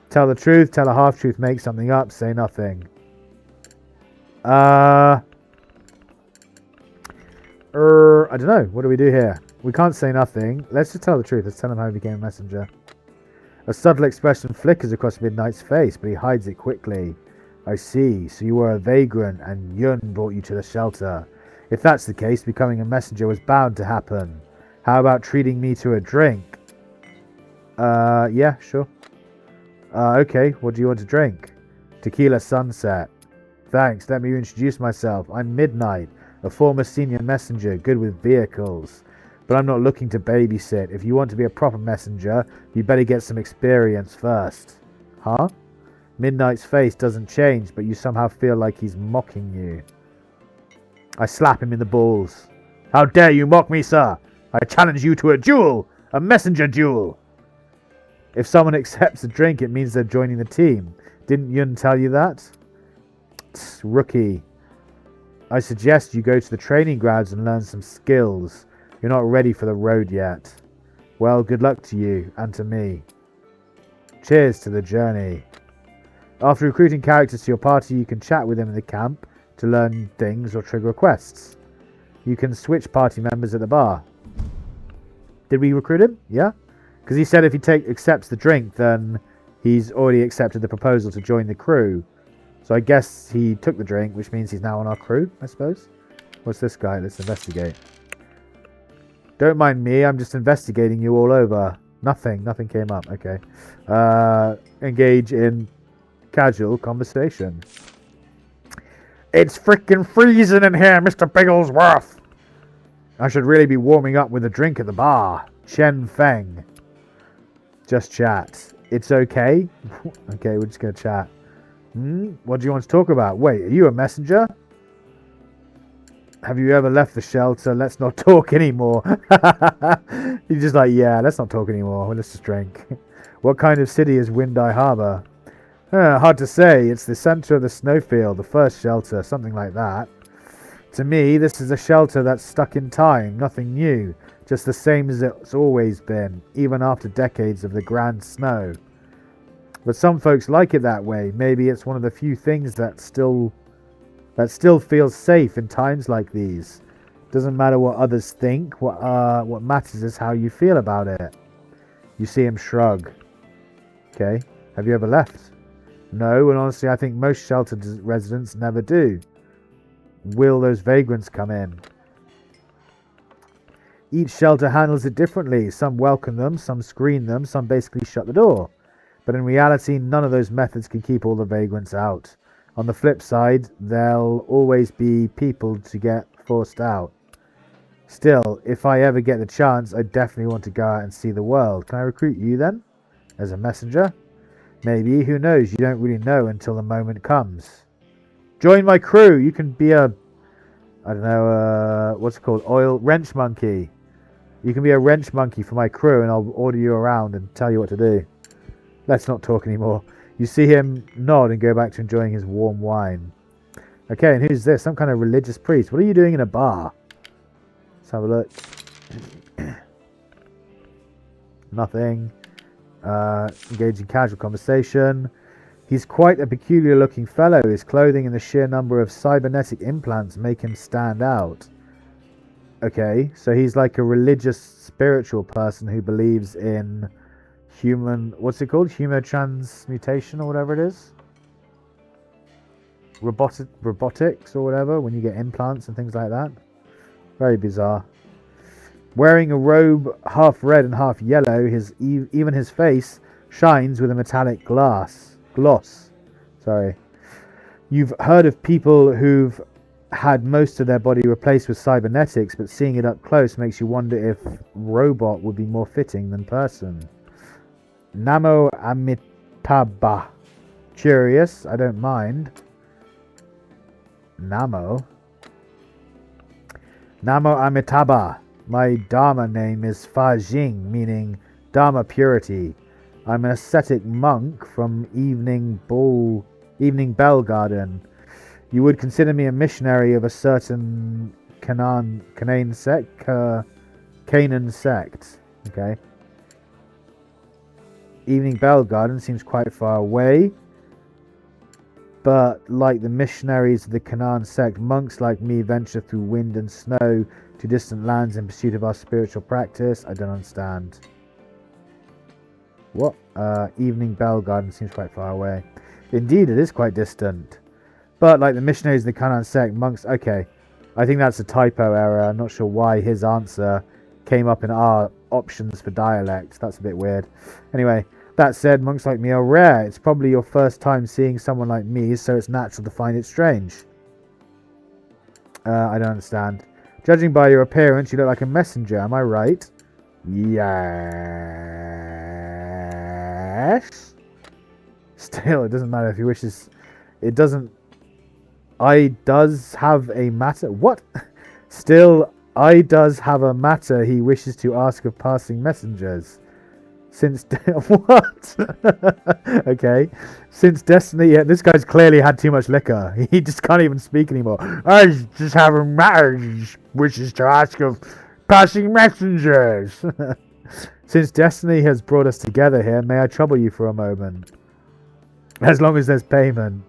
Tell the truth, tell a half-truth, make something up, say nothing. I don't know. What do we do here? We can't say nothing. Let's just tell the truth. Let's tell him how he became a messenger. A subtle expression flickers across Midnight's face, but he hides it quickly. I see. So you were a vagrant, and Yun brought you to the shelter. If that's the case, becoming a messenger was bound to happen. How about treating me to a drink? Yeah, sure. Okay, what do you want to drink? Tequila Sunset. Thanks, let me introduce myself. I'm Midnight, a former senior messenger, good with vehicles. But I'm not looking to babysit. If you want to be a proper messenger, you better get some experience first. Huh? Midnight's face doesn't change, but you somehow feel like he's mocking you. I slap him in the balls. How dare you mock me, sir? I challenge you to a duel! A messenger duel! If someone accepts a drink, it means they're joining the team. Didn't Yun tell you that? Tss, rookie. I suggest you go to the training grounds and learn some skills. You're not ready for the road yet. Well, good luck to you, and to me. Cheers to the journey. After recruiting characters to your party, you can chat with them in the camp to learn things or trigger quests. You can switch party members at the bar. Did we recruit him? Yeah? Because he said if he accepts the drink, then he's already accepted the proposal to join the crew. So I guess he took the drink, which means he's now on our crew, I suppose. What's this guy? Let's investigate. Don't mind me, I'm just investigating you all over. Nothing came up. Okay. Engage in casual conversation. It's freaking freezing in here, Mr. Bigglesworth. I should really be warming up with a drink at the bar. Chen Feng. Just chat. It's okay? Okay, we're just going to chat. What do you want to talk about? Wait, are you a messenger? Have you ever left the shelter? Let's not talk anymore. He's just like, yeah, let's not talk anymore. Let's just drink. What kind of city is Windeye Harbor? Hard to say. It's the center of the snowfield, the first shelter, something like that. To me, this is a shelter that's stuck in time, nothing new, just the same as it's always been, even after decades of the grand snow. But some folks like it that way. Maybe it's one of the few things that still feels safe in times like these. Doesn't matter what others think. What matters is how you feel about it. You see him shrug. Okay. Have you ever left? No, and honestly, I think most sheltered residents never do. Will those vagrants come in? Each shelter handles it differently. Some welcome them, some screen them, some basically shut the door. But in reality, none of those methods can keep all the vagrants out. On the flip side, there'll always be people to get forced out. Still, if I ever get the chance, I definitely want to go out and see the world. Can I recruit you then? As a messenger? Maybe, who knows? You don't really know until the moment comes. Join my crew. You can be a, I don't know, what's it called? Wrench monkey. You can be a wrench monkey for my crew and I'll order you around and tell you what to do. Let's not talk anymore. You see him nod and go back to enjoying his warm wine. Okay, and who's this? Some kind of religious priest. What are you doing in a bar? Let's have a look. Nothing. Engage in casual conversation. He's quite a peculiar looking fellow. His clothing and the sheer number of cybernetic implants make him stand out. Okay, so he's like a religious, spiritual person who believes in human, what's it called? Humotransmutation or whatever it is? Robotics or whatever, when you get implants and things like that. Very bizarre. Wearing a robe half red and half yellow, even his face shines with a metallic gloss. Sorry. You've heard of people who've had most of their body replaced with cybernetics, but seeing it up close makes you wonder if robot would be more fitting than person. Namo Amitabha. Curious, I don't mind. Namo Amitabha. My Dharma name is Fa Jing, meaning Dharma purity. I'm an ascetic monk from Evening Bell Garden. You would consider me a missionary of a certain Canaan sect. Okay. Evening Bell Garden seems quite far away. But like the missionaries of the Canaan sect, monks like me venture through wind and snow to distant lands in pursuit of our spiritual practice. I don't understand. What? Evening Bell Garden seems quite far away. Indeed, it is quite distant. But like the missionaries of the Canaan sect, monks... Okay, I think that's a typo error. I'm not sure why his answer came up in our options for dialect. That's a bit weird. Anyway, that said, monks like me are rare. It's probably your first time seeing someone like me, so it's natural to find it strange. I don't understand. Judging by your appearance, you look like a messenger. Am I right? Yes. Still, it doesn't matter if he wishes. It doesn't. I does have a matter. What? Still, I does have a matter he wishes to ask of passing messengers. Since what? Okay. Since destiny, yeah, this guy's clearly had too much liquor. He just can't even speak anymore. I just have a matter wishes to ask of passing messengers. Since destiny has brought us together here, may I trouble you for a moment? As long as there's payment.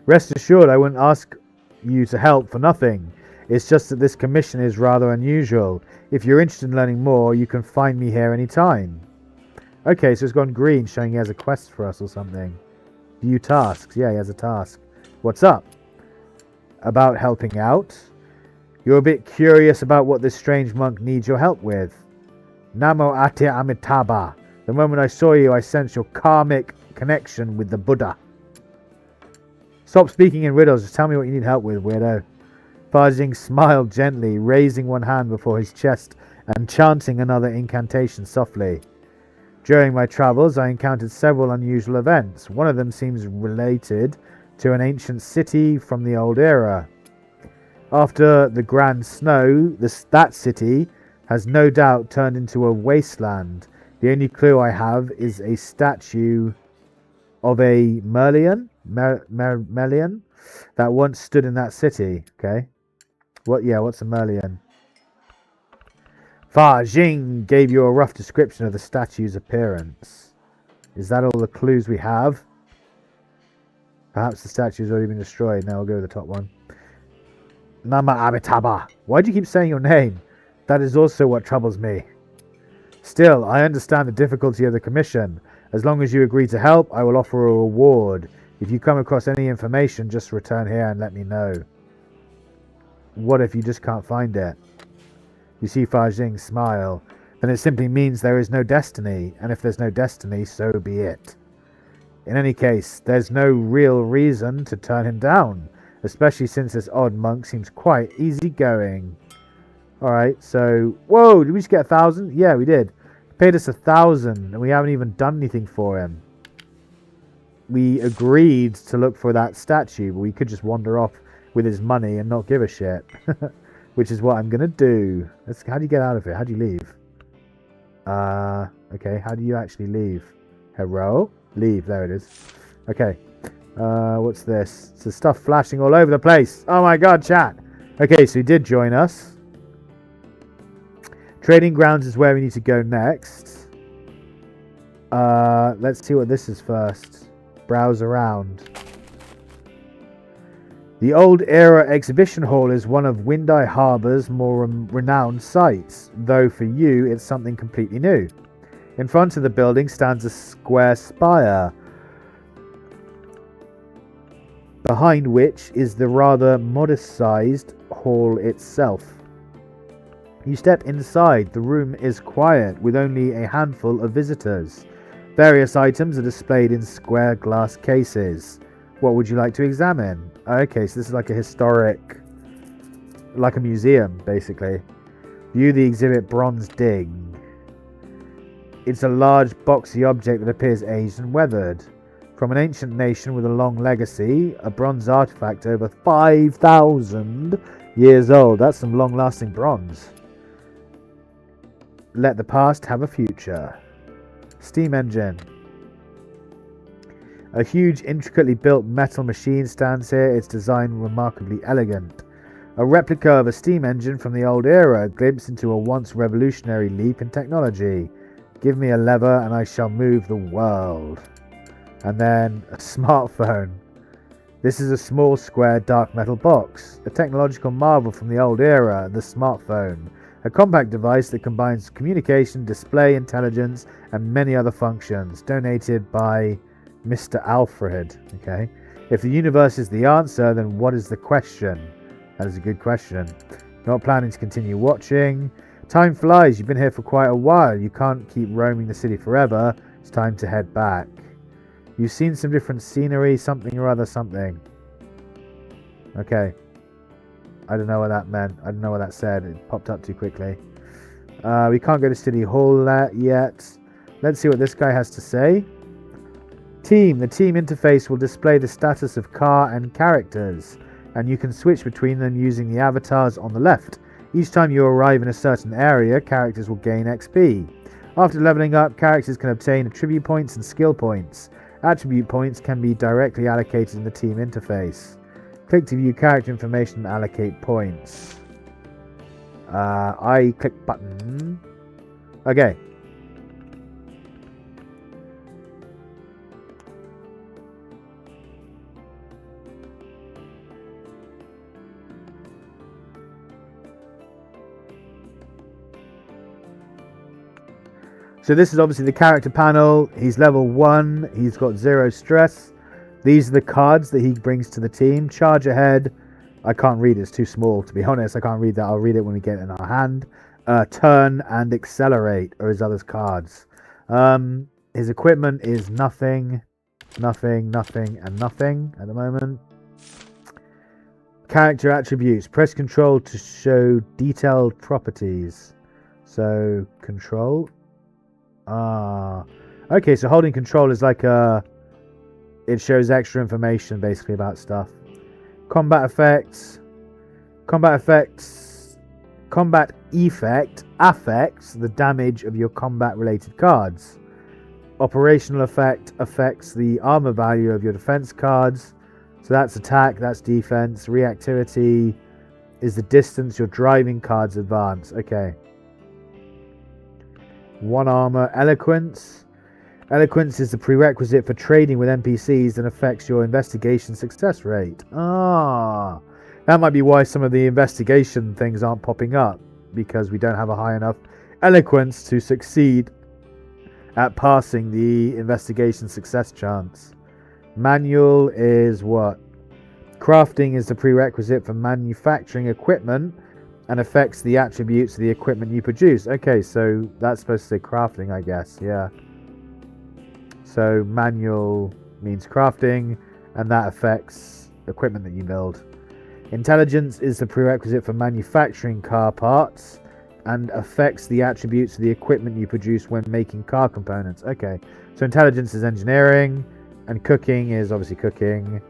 Rest assured, I wouldn't ask you to help for nothing. It's just that this commission is rather unusual. If you're interested in learning more, you can find me here anytime. Okay, so it's gone green, showing he has a quest for us or something. View tasks. Yeah, he has a task. What's up? About helping out? You're a bit curious about what this strange monk needs your help with. Namo Ate Amitabha. The moment I saw you, I sensed your karmic connection with the Buddha. Stop speaking in riddles. Just tell me what you need help with, weirdo. Fajing smiled gently, raising one hand before his chest and chanting another incantation softly. During my travels, I encountered several unusual events. One of them seems related to an ancient city from the old era. After the grand snow, that city has no doubt turned into a wasteland. The only clue I have is a statue of a Merlion that once stood in that city. Okay. What's a Merlion? Fa Jing gave you a rough description of the statue's appearance. Is that all the clues we have? Perhaps the statue's already been destroyed. Now we'll go with the top one. Nama Amitabha. Why do you keep saying your name? That is also what troubles me. Still, I understand the difficulty of the commission. As long as you agree to help, I will offer a reward. If you come across any information, just return here and let me know. What if you just can't find it? You see Fa Jing smile. Then it simply means there is no destiny, and if there's no destiny, so be it. In any case, there's no real reason to turn him down, especially since this odd monk seems quite easygoing. Alright, so... Whoa, did we just get 1,000? Yeah, we did. He paid us 1,000, and we haven't even done anything for him. We agreed to look for that statue, but we could just wander off with his money and not give a shit. Which is what I'm going to do. How do you get out of here? How do you leave? Okay, how do you actually leave? Hello? Leave, there it is. Okay. What's this? It's the stuff flashing all over the place. Oh my god, chat. Okay, so he did join us. Trading grounds is where we need to go next. Let's see what this is first. Browse around. The Old Era Exhibition Hall is one of Windai Harbour's more renowned sites, though for you it's something completely new. In front of the building stands a square spire, behind which is the rather modest-sized hall itself. You step inside. The room is quiet, with only a handful of visitors. Various items are displayed in square glass cases. What would you like to examine? Okay, so this is like a historic, like a museum, basically. View the exhibit Bronze Dig. It's a large, boxy object that appears aged and weathered. From an ancient nation with a long legacy, a bronze artifact over 5,000 years old. That's some long-lasting bronze. Let the past have a future. Steam engine. A huge, intricately built metal machine stands here, its design remarkably elegant. A replica of a steam engine from the old era, a glimpse into a once revolutionary leap in technology. Give me a lever and I shall move the world. And then a smartphone. This is a small square dark metal box. A technological marvel from the old era, the smartphone. A compact device that combines communication, display, intelligence, and many other functions. Donated by Mr. Alfred. Okay. If the universe is the answer, then what is the question? That is a good question. Not planning to continue watching. Time flies. You've been here for quite a while. You can't keep roaming the city forever. It's time to head back. You've seen some different scenery, something or other, something. Okay. I don't know what that meant. I don't know what that said. It popped up too quickly. We can't go to City Hall yet. Let's see what this guy has to say. Team. The team interface will display the status of car and characters, and you can switch between them using the avatars on the left. Each time you arrive in a certain area, characters will gain XP. After leveling up, characters can obtain attribute points and skill points. Attribute points can be directly allocated in the team interface. Click to view character information and allocate points. I click button. Okay. So this is obviously the character panel. He's level 1. He's got 0 stress. These are the cards that he brings to the team. Charge ahead. I can't read it. It's too small, to be honest. I can't read that. I'll read it when we get it in our hand. Turn and accelerate are his other cards. His equipment is nothing, nothing, nothing, and nothing at the moment. Character attributes. Press control to show detailed properties. So, control. Okay, so holding control is like it shows extra information basically about stuff. Combat effects. Combat effect affects the damage of your combat related cards. Operational effect affects the armor value of your defense cards. So that's attack, that's defense. Reactivity is the distance your driving cards advance. Okay. 1 armor. Eloquence. Eloquence is the prerequisite for trading with NPCs and affects your investigation success rate. That might be why some of the investigation things aren't popping up, because we don't have a high enough eloquence to succeed at passing the investigation success chance. Manual is what? Crafting is the prerequisite for manufacturing equipment and affects the attributes of the equipment you produce. Okay, so that's supposed to say crafting, I guess. Yeah. So manual means crafting, and that affects equipment that you build. Intelligence is the prerequisite for manufacturing car parts and affects the attributes of the equipment you produce when making car components. Okay, so intelligence is engineering, and cooking is obviously cooking.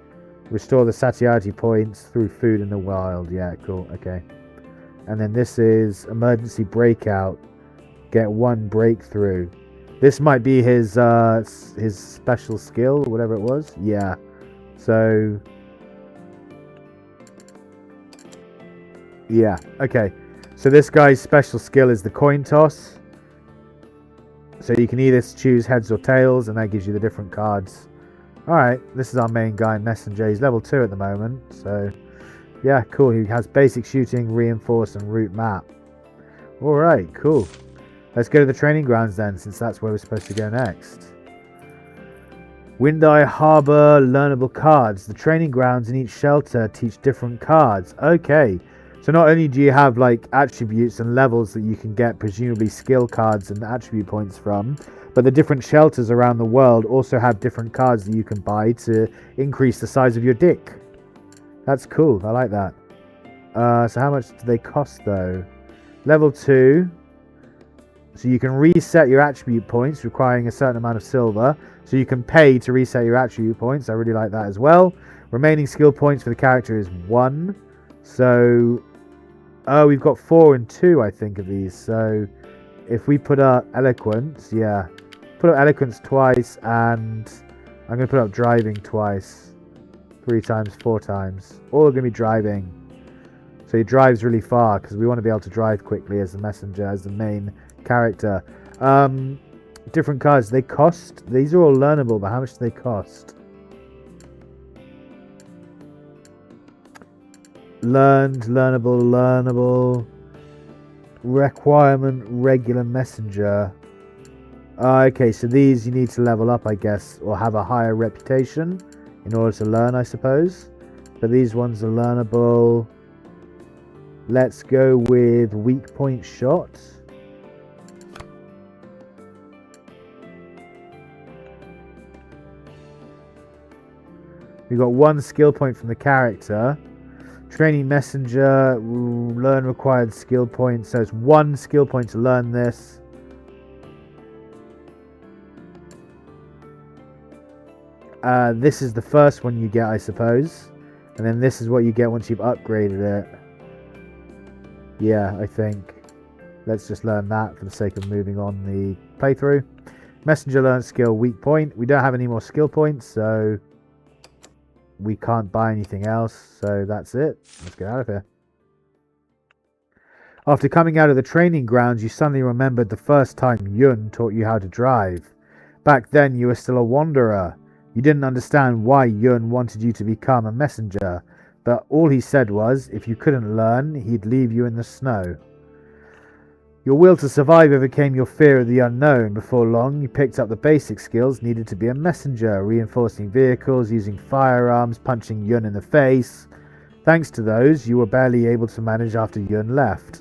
Restore the satiety points through food in the wild. Yeah, cool. Okay. And then this is emergency breakout. Get 1 breakthrough. This might be his special skill, whatever it was. Yeah. So yeah. Okay. So this guy's special skill is the coin toss. So you can either choose heads or tails, and that gives you the different cards. Alright, this is our main guy, Messenger. He's level 2 at the moment. So yeah, cool. He has basic shooting, reinforce, and route map. Alright, cool. Let's go to the training grounds then, since that's where we're supposed to go next. Windeye Harbor learnable cards. The training grounds in each shelter teach different cards. Okay. So not only do you have like attributes and levels that you can get, presumably skill cards and attribute points from, but the different shelters around the world also have different cards that you can buy to increase the size of your dick. That's cool. I like that. So how much do they cost though? Level 2. So you can reset your attribute points, requiring a certain amount of silver. So you can pay to reset your attribute points. I really like that as well. Remaining skill points for the character is 1. So, we've got 4 and 2, I think, of these. So if we put up eloquence, yeah, put up eloquence twice, and I'm going to put up driving twice. 3 times, 4 times. All are going to be driving. So he drives really far because we want to be able to drive quickly as the messenger, as the main character. Different cards. They cost. These are all learnable, but how much do they cost? Learned, learnable. Requirement, regular messenger. Okay, so these you need to level up, I guess, or have a higher reputation in order to learn, I suppose. But these ones are learnable. Let's go with weak point shot. We've got 1 skill point from the character. Training messenger, learn required skill point. So it's 1 skill point to learn this. This is the first one you get, I suppose. And then this is what you get once you've upgraded it. Yeah, I think. Let's just learn that for the sake of moving on the playthrough. Messenger learn skill, weak point. We don't have any more skill points, so we can't buy anything else. So that's it. Let's get out of here. After coming out of the training grounds, you suddenly remembered the first time Yun taught you how to drive. Back then, you were still a wanderer. You didn't understand why Yun wanted you to become a messenger, but all he said was, if you couldn't learn, he'd leave you in the snow. Your will to survive overcame your fear of the unknown. Before long, you picked up the basic skills needed to be a messenger, reinforcing vehicles, using firearms, punching Yun in the face. Thanks to those, you were barely able to manage after Yun left.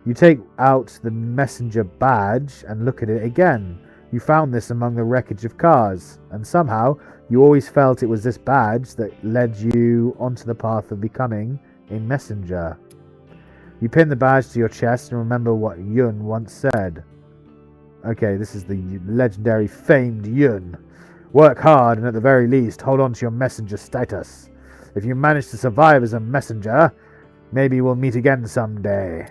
You take out the messenger badge and look at it again. You found this among the wreckage of cars, and somehow you always felt it was this badge that led you onto the path of becoming a messenger. You pin the badge to your chest and remember what Yun once said. Okay, this is the legendary famed Yun. Work hard and at the very least hold on to your messenger status. If you manage to survive as a messenger, maybe we'll meet again someday.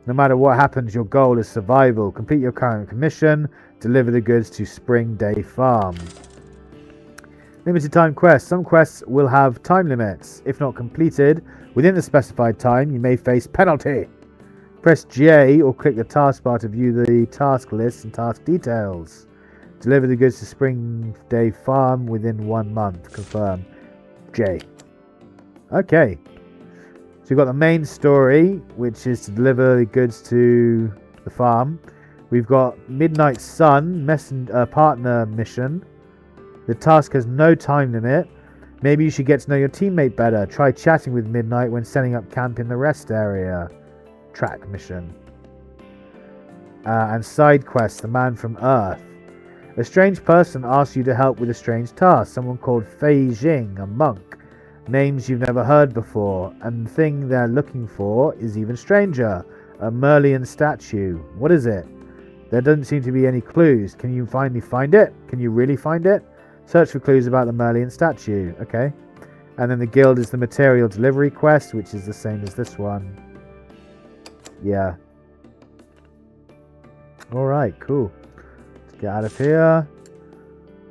No matter what happens, your goal is survival. Complete your current commission. Deliver the goods to Spring Day Farm. Limited time quests. Some quests will have time limits. If not completed within the specified time, you may face penalty. Press J or click the taskbar to view the task list and task details. Deliver the goods to Spring Day Farm within 1 month. Confirm. J. Okay. So we've got the main story, which is to deliver the goods to the farm. We've got Midnight Sun partner mission. The task has no time limit. Maybe you should get to know your teammate better. Try chatting with Midnight when setting up camp in the rest area. Track mission. And side quest, the man from Earth. A strange person asks you to help with a strange task. Someone called Fei Jing, a monk. Names you've never heard before, and the thing they're looking for is even stranger. A Merlion statue. What is it? There doesn't seem to be any clues. Can you finally find it? Can you really find it? Search for clues about the Merlion statue. Okay. And then the guild is the material delivery quest, which is the same as this one. Yeah. Alright, cool. Let's get out of here.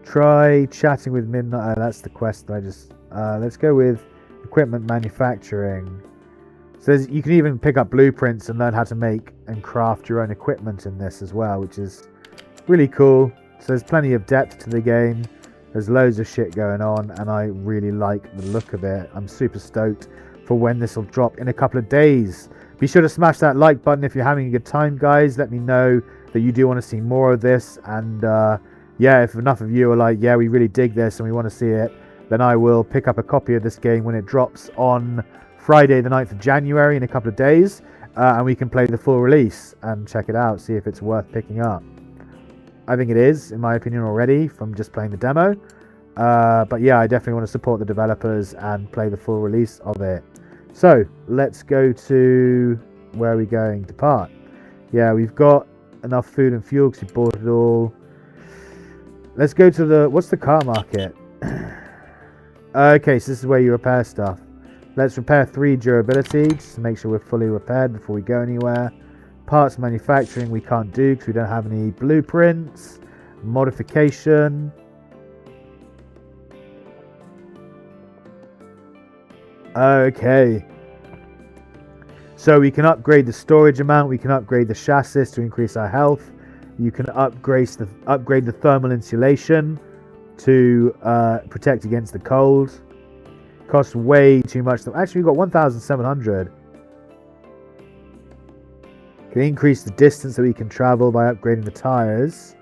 Try chatting with Midnight. That's the quest that I just... let's go with equipment manufacturing. So you can even pick up blueprints and learn how to make and craft your own equipment in this as well, which is really cool. So there's plenty of depth to the game. There's loads of shit going on, and I really like the look of it. I'm super stoked for when this will drop in a couple of days. Be sure to smash that like button if you're having a good time, guys. Let me know that you do want to see more of this. And yeah, if enough of you are like, yeah, we really dig this and we want to see it, then I will pick up a copy of this game when it drops on Friday the 9th of January in a couple of days. And we can play the full release and check it out, see if it's worth picking up. I think it is, in my opinion, already from just playing the demo. But yeah, I definitely want to support the developers and play the full release of it. So let's go to... where are we going? Depart. Yeah, we've got enough food and fuel because we bought it all. Let's go to the... what's the car market? Okay, so this is where you repair stuff. Let's repair 3 durability just to make sure we're fully repaired before we go anywhere. Parts manufacturing we can't do because we don't have any blueprints. Modification. Okay. So we can upgrade the storage amount. We can upgrade the chassis to increase our health. You can upgrade the thermal insulation to protect against the cold. Costs way too much. Actually, we've got 1,700. Can increase the distance that we can travel by upgrading the tires.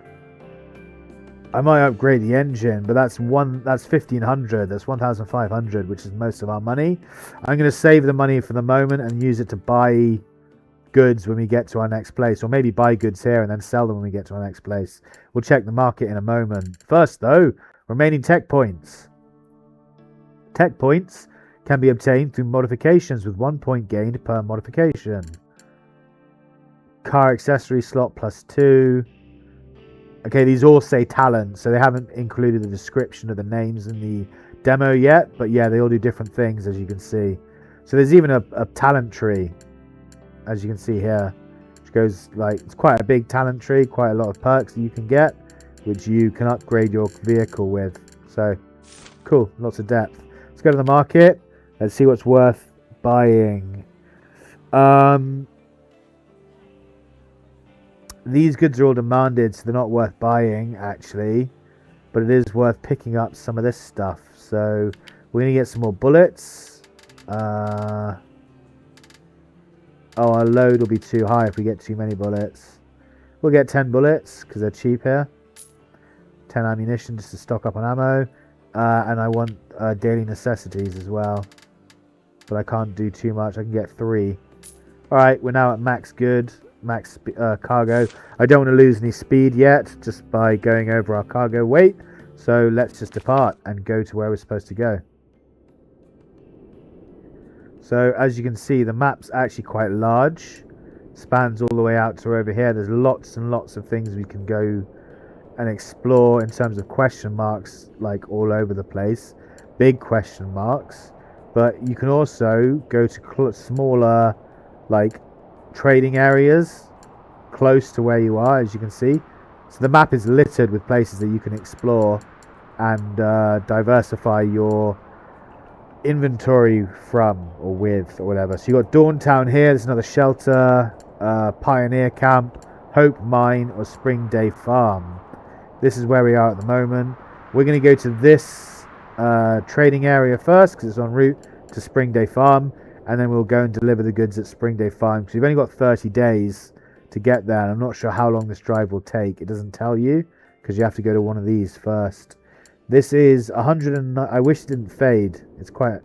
I might upgrade the engine, but that's 1,500. That's 1,500, which is most of our money. I'm going to save the money for the moment and use it to buy goods when we get to our next place, or maybe buy goods here and then sell them when we get to our next place. We'll check the market in a moment. First, though, remaining tech points. Tech points can be obtained through modifications with 1 point gained per modification. Car accessory slot +2. Okay, these all say talent, so they haven't included the description of the names in the demo yet, but yeah, they all do different things, as you can see. So there's even a talent tree, as you can see here, which goes like, it's quite a big talent tree, quite a lot of perks that you can get, which you can upgrade your vehicle with. So cool, lots of depth. Let's go to the market. Let's see what's worth buying. These goods are all demanded, so they're not worth buying, actually. But it is worth picking up some of this stuff. So we're going to get some more bullets. Oh, our load will be too high if we get too many bullets. We'll get 10 bullets, because they're cheap here. 10 ammunition just to stock up on ammo. And I want daily necessities as well. But I can't do too much. I can get 3. Alright, we're now at max good. Max cargo. I don't want to lose any speed yet just by going over our cargo weight, so let's just depart and go to where we're supposed to go. So as you can see, the map's actually quite large, spans all the way out to over here. There's lots and lots of things we can go and explore in terms of question marks, like all over the place, big question marks. But you can also go to smaller, like, trading areas close to where you are, as you can see. So the map is littered with places that you can explore and diversify your inventory from, or with, or whatever. So you got Dawntown here. There's another shelter, Pioneer Camp, Hope Mine, or Spring Day Farm. This is where we are at the moment. We're going to go to this trading area first because it's en route to Spring Day Farm. And then we'll go and deliver the goods at Spring Day Farm, because we've only got 30 days to get there. And I'm not sure how long this drive will take. It doesn't tell you, because you have to go to one of these first. This is 109. I wish it didn't fade. It's quite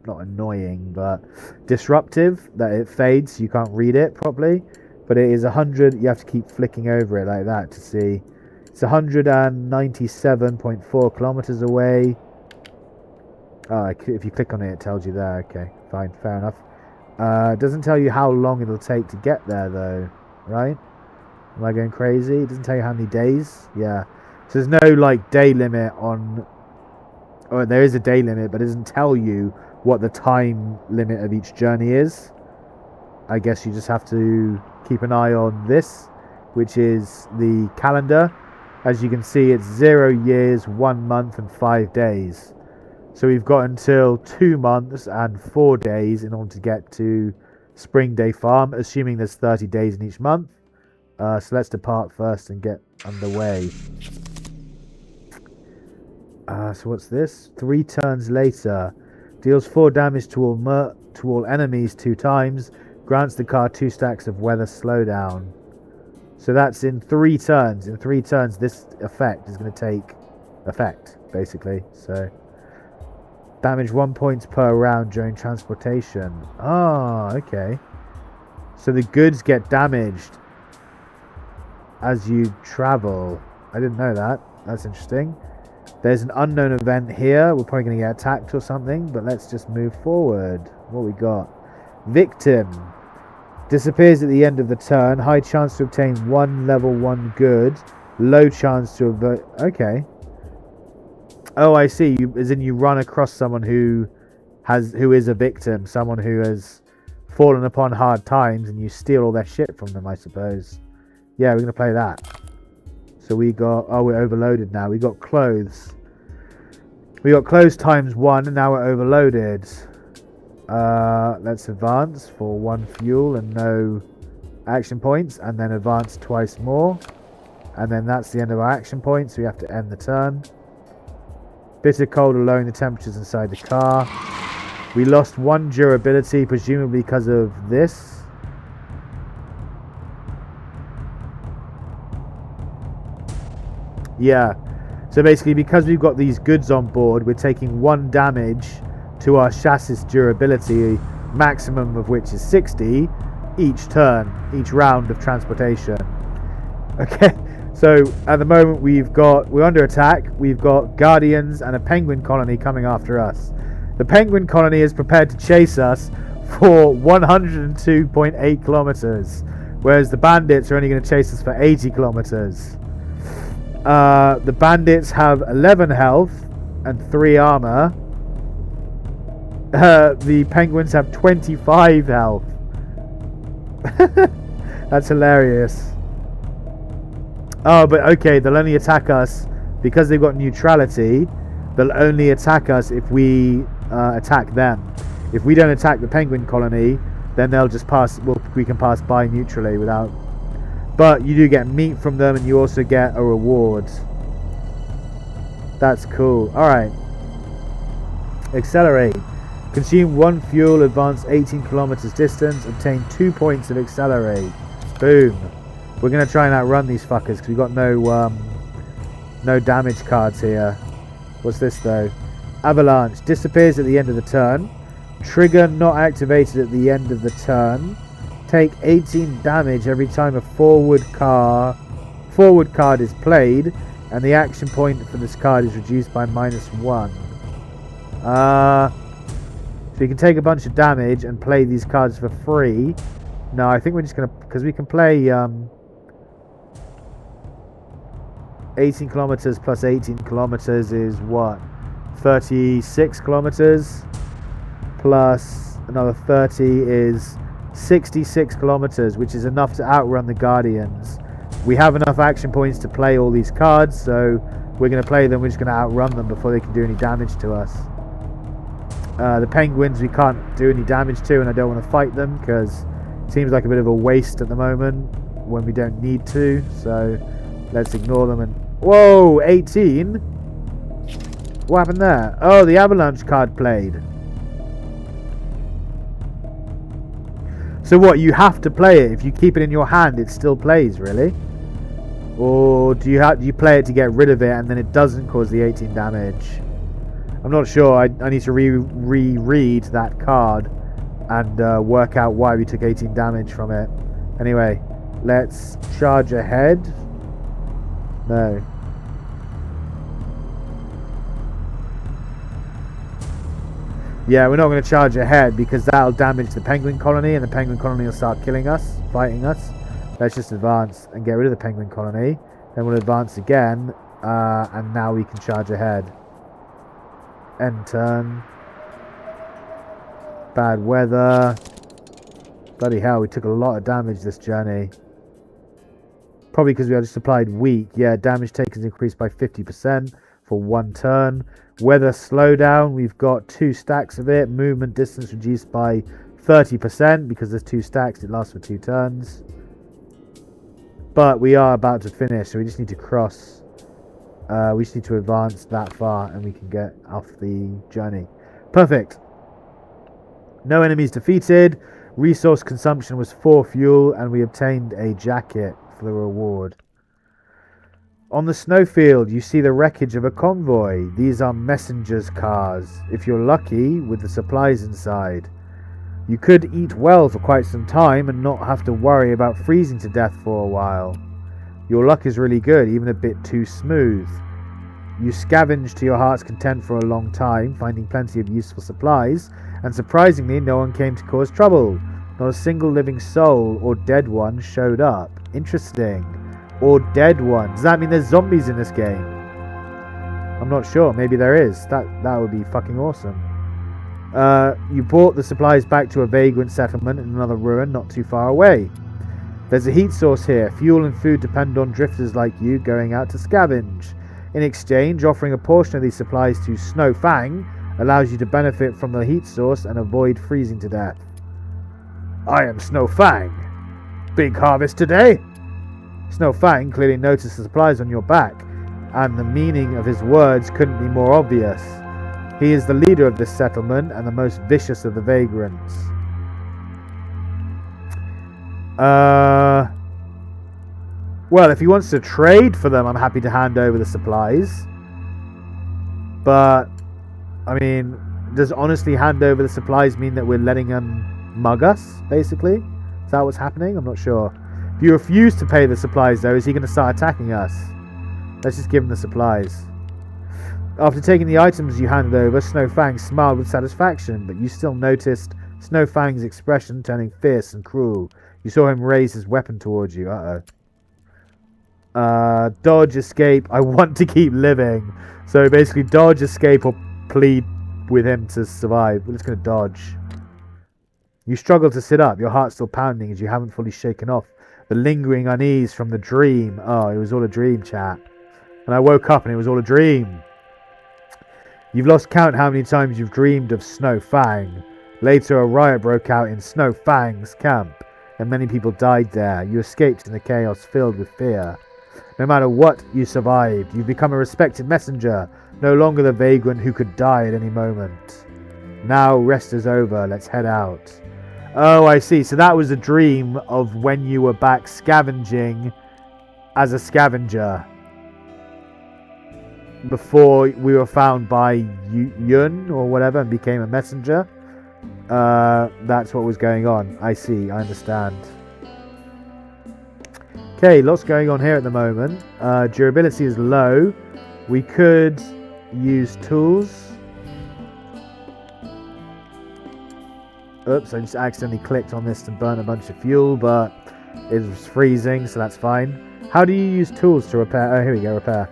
not annoying, but disruptive that it fades. You can't read it properly. But it is 100. You have to keep flicking over it like that to see. It's 197.4 kilometers away. Oh, if you click on it, it tells you there. Okay, fine, fair enough. It doesn't tell you how long it'll take to get there, though, right? Am I going crazy? It doesn't tell you how many days. Yeah. So there's no, like, day limit on... Or there is a day limit, but it doesn't tell you what the time limit of each journey is. I guess you just have to keep an eye on this, which is the calendar. As you can see, it's 0 years, 1 month, and 5 days. So we've got until 2 months and 4 days in order to get to Spring Day Farm, assuming there's 30 days in each month. So let's depart first and get underway. So what's this? 3 turns later. Deals 4 damage to all enemies 2 times. Grants the car 2 stacks of weather slowdown. So that's in 3 turns. In 3 turns, this effect is going to take effect, basically. So... damage 1 point per round during transportation. Ah, okay. So the goods get damaged as you travel. I didn't know that. That's interesting. There's an unknown event here. We're probably going to get attacked or something, but let's just move forward. What we got? Victim. Disappears at the end of the turn. High chance to obtain 1 level 1 good. Low chance to avert... Okay. Oh, I see. As in you run across someone who is a victim, someone who has fallen upon hard times, and you steal all their shit from them, I suppose. Yeah, we're going to play that. So we got... Oh, we're overloaded now. We got clothes. We got clothes ×1, and now we're overloaded. Let's advance for 1 fuel and no action points, and then advance twice more. And then that's the end of our action point, so we have to end the turn. Bitter cold are lowering the temperatures inside the car. We lost 1 durability, presumably because of this. Yeah. So basically, because we've got these goods on board, we're taking 1 damage to our chassis durability, maximum of which is 60, each turn, each round of transportation. Okay. So at the moment we're under attack. We've got guardians and a penguin colony coming after us. The penguin colony is prepared to chase us for 102.8 kilometers, whereas the bandits are only going to chase us for 80 kilometers. The bandits have 11 health and 3 armor. The penguins have 25 health. That's hilarious. Oh, but okay, they'll only attack us because they've got neutrality. They'll only attack us if we attack them. If we don't attack the penguin colony, then they'll just pass. Well, we can pass by neutrally without. But you do get meat from them, and you also get a reward. That's cool. All right. Accelerate. Consume 1 fuel. Advance 18 kilometers distance. Obtain 2 points of accelerate. Boom. We're going to try and outrun these fuckers because we've got no damage cards here. What's this though? Avalanche. Disappears at the end of the turn. Trigger not activated at the end of the turn. Take 18 damage every time a forward card is played, and the action point for this card is reduced by -1. So you can take a bunch of damage and play these cards for free. No, I think we're just going to... Because we can play... 18 kilometers plus 18 kilometers is what? 36 kilometers plus another 30 is 66 kilometers, which is enough to outrun the Guardians. We have enough action points to play all these cards, so we're going to play them. We're just going to outrun them before they can do any damage to us. The Penguins we can't do any damage to, and I don't want to fight them because it seems like a bit of a waste at the moment when we don't need to, so let's ignore them. And whoa, 18? What happened there? Oh, the avalanche card played. So what, you have to play it? If you keep it in your hand, it still plays, really? Or do you play it to get rid of it and then it doesn't cause the 18 damage? I'm not sure. I need to reread that card and work out why we took 18 damage from it. Anyway, let's charge ahead. No. Yeah, we're not going to charge ahead because that'll damage the penguin colony, and the penguin colony will start killing us, fighting us. Let's just advance and get rid of the penguin colony. Then we'll advance again, and now we can charge ahead. End turn. Bad weather. Bloody hell, we took a lot of damage this journey. Probably because we had supplied weak. Yeah, damage taken is increased by 50% for 1 turn. Weather slowdown, we've got 2 stacks of it. Movement distance reduced by 30% because there's 2 stacks. It lasts for 2 turns. But we are about to finish, so we just need to cross. We just need to advance that far and we can get off the journey. Perfect. No enemies defeated. Resource consumption was 4 fuel, and we obtained a jacket for the reward. On the snowfield, you see the wreckage of a convoy. These are messengers' cars, if you're lucky, with the supplies inside. You could eat well for quite some time and not have to worry about freezing to death for a while. Your luck is really good, even a bit too smooth. You scavenged to your heart's content for a long time, finding plenty of useful supplies, and surprisingly, no one came to cause trouble. Not a single living soul or dead one showed up. Interesting. Or dead one. Does that mean there's zombies in this game? I'm not sure. Maybe there is. That would be fucking awesome. You brought the supplies back to a vagrant settlement in another ruin not too far away. There's a heat source here. Fuel and food depend on drifters like you going out to scavenge. In exchange, offering a portion of these supplies to Snow Fang allows you to benefit from the heat source and avoid freezing to death. I am Snow Fang. Big harvest today? Snow Fang clearly noticed the supplies on your back, and the meaning of his words couldn't be more obvious. He is the leader of this settlement and the most vicious of the vagrants. Well, if he wants to trade for them, I'm happy to hand over the supplies. But, I mean, does honestly hand over the supplies mean that we're letting him mug us, basically? Is that what's happening? I'm not sure. If you refuse to pay the supplies, though, is he going to start attacking us? Let's just give him the supplies. After taking the items you handed over, Snow Fang smiled with satisfaction, but you still noticed Snow Fang's expression turning fierce and cruel. You saw him raise his weapon towards you. Dodge, escape. I want to keep living. So basically, dodge, escape, or plead with him to survive. We're just going to dodge. You struggle to sit up, your heart still pounding as you haven't fully shaken off the lingering unease from the dream. Oh, it was all a dream, chat. And I woke up and it was all a dream. You've lost count how many times you've dreamed of Snow Fang. Later, a riot broke out in Snow Fang's camp, and many people died there. You escaped in the chaos filled with fear. No matter what, you survived. You've become a respected messenger, no longer the vagrant who could die at any moment. Now, rest is over. Let's head out. Oh, I see. So that was a dream of when you were back scavenging as a scavenger. Before we were found by Yun or whatever and became a messenger. That's what was going on. I see. I understand. Okay, lots going on here at the moment. Durability is low. We could use tools. Oops, I just accidentally clicked on this and burned a bunch of fuel, but it was freezing, so that's fine. How do you use tools to repair? Oh, here we go, repair.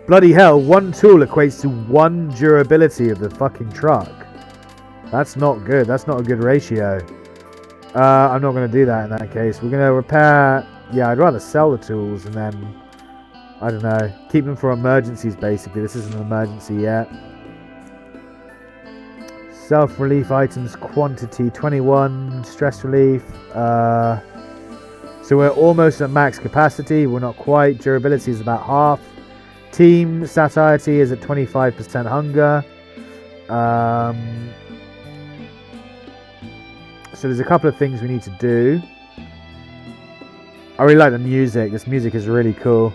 Bloody hell, one tool equates to 1 durability of the fucking truck. That's not good. That's not a good ratio. I'm not going to do that in that case. We're going to repair... Yeah, I'd rather sell the tools and then... I don't know. Keep them for emergencies, basically. This isn't an emergency yet. Self-relief items quantity 21. Stress relief. So we're almost at max capacity. We're not quite. Durability is about half. Team satiety is at 25% hunger. So there's a couple of things we need to do. I really like the music. This music is really cool.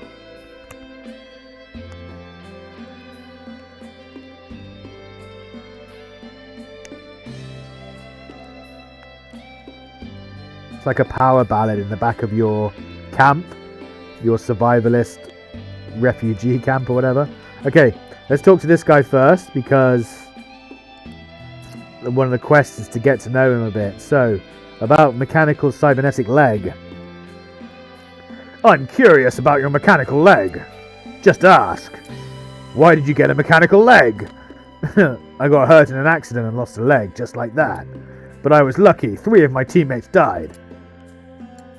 It's like a power ballad in the back of your camp, your survivalist refugee camp or whatever. Okay, let's talk to this guy first because one of the quests is to get to know him a bit. So, about mechanical cybernetic leg. I'm curious about your mechanical leg. Just ask. Why did you get a mechanical leg? I got hurt in an accident and lost a leg, just like that. But I was lucky, 3 of my teammates died.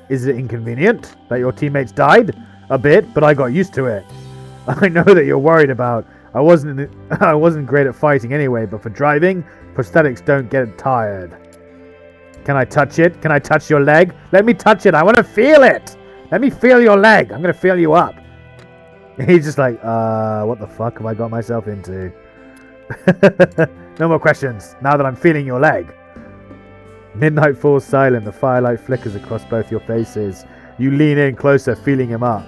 Is it inconvenient that your teammates died? A bit, but I got used to it. I know that you're worried about. I wasn't great at fighting anyway, but for driving, prosthetics don't get tired. Can I touch it? Can I touch your leg? Let me touch it. I want to feel it. Let me feel your leg. I'm going to feel you up. He's just like, what the fuck have I got myself into? No more questions, now that I'm feeling your leg. Midnight falls silent. The firelight flickers across both your faces. You lean in closer, feeling him up.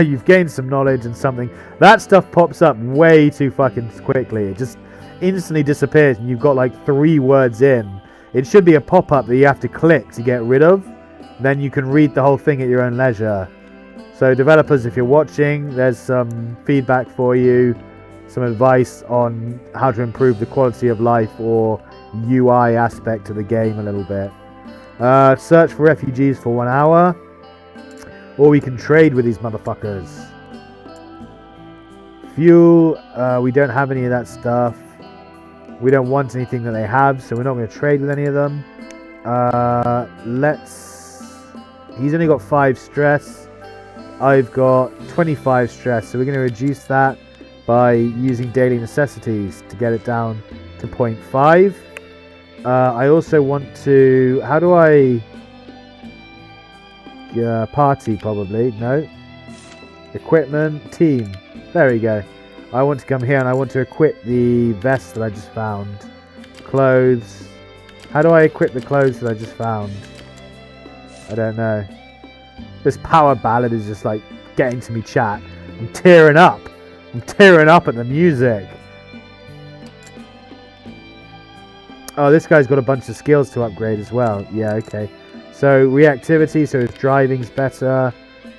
You've gained some knowledge and something. That stuff pops up way too fucking quickly. It just instantly disappears and you've got like 3 words in. It should be a pop-up that you have to click to get rid of. Then you can read the whole thing at your own leisure. So developers, if you're watching, there's some feedback for you. Some advice on how to improve the quality of life or UI aspect of the game a little bit. Search for refugees for 1 hour. Or we can trade with these motherfuckers. Fuel, we don't have any of that stuff. We don't want anything that they have, so we're not going to trade with any of them. He's only got 5 stress. I've got 25 stress, so we're going to reduce that by using daily necessities to get it down to 0.5. I also want to... How do I... party, probably. No. Equipment. Team. There we go. I want to come here and I want to equip the vest that I just found. Clothes. How do I equip the clothes that I just found? I don't know. This power ballad is just like getting to me, chat. I'm tearing up. I'm tearing up at the music. Oh, this guy's got a bunch of skills to upgrade as well. Yeah, okay. So, reactivity, so his driving's better.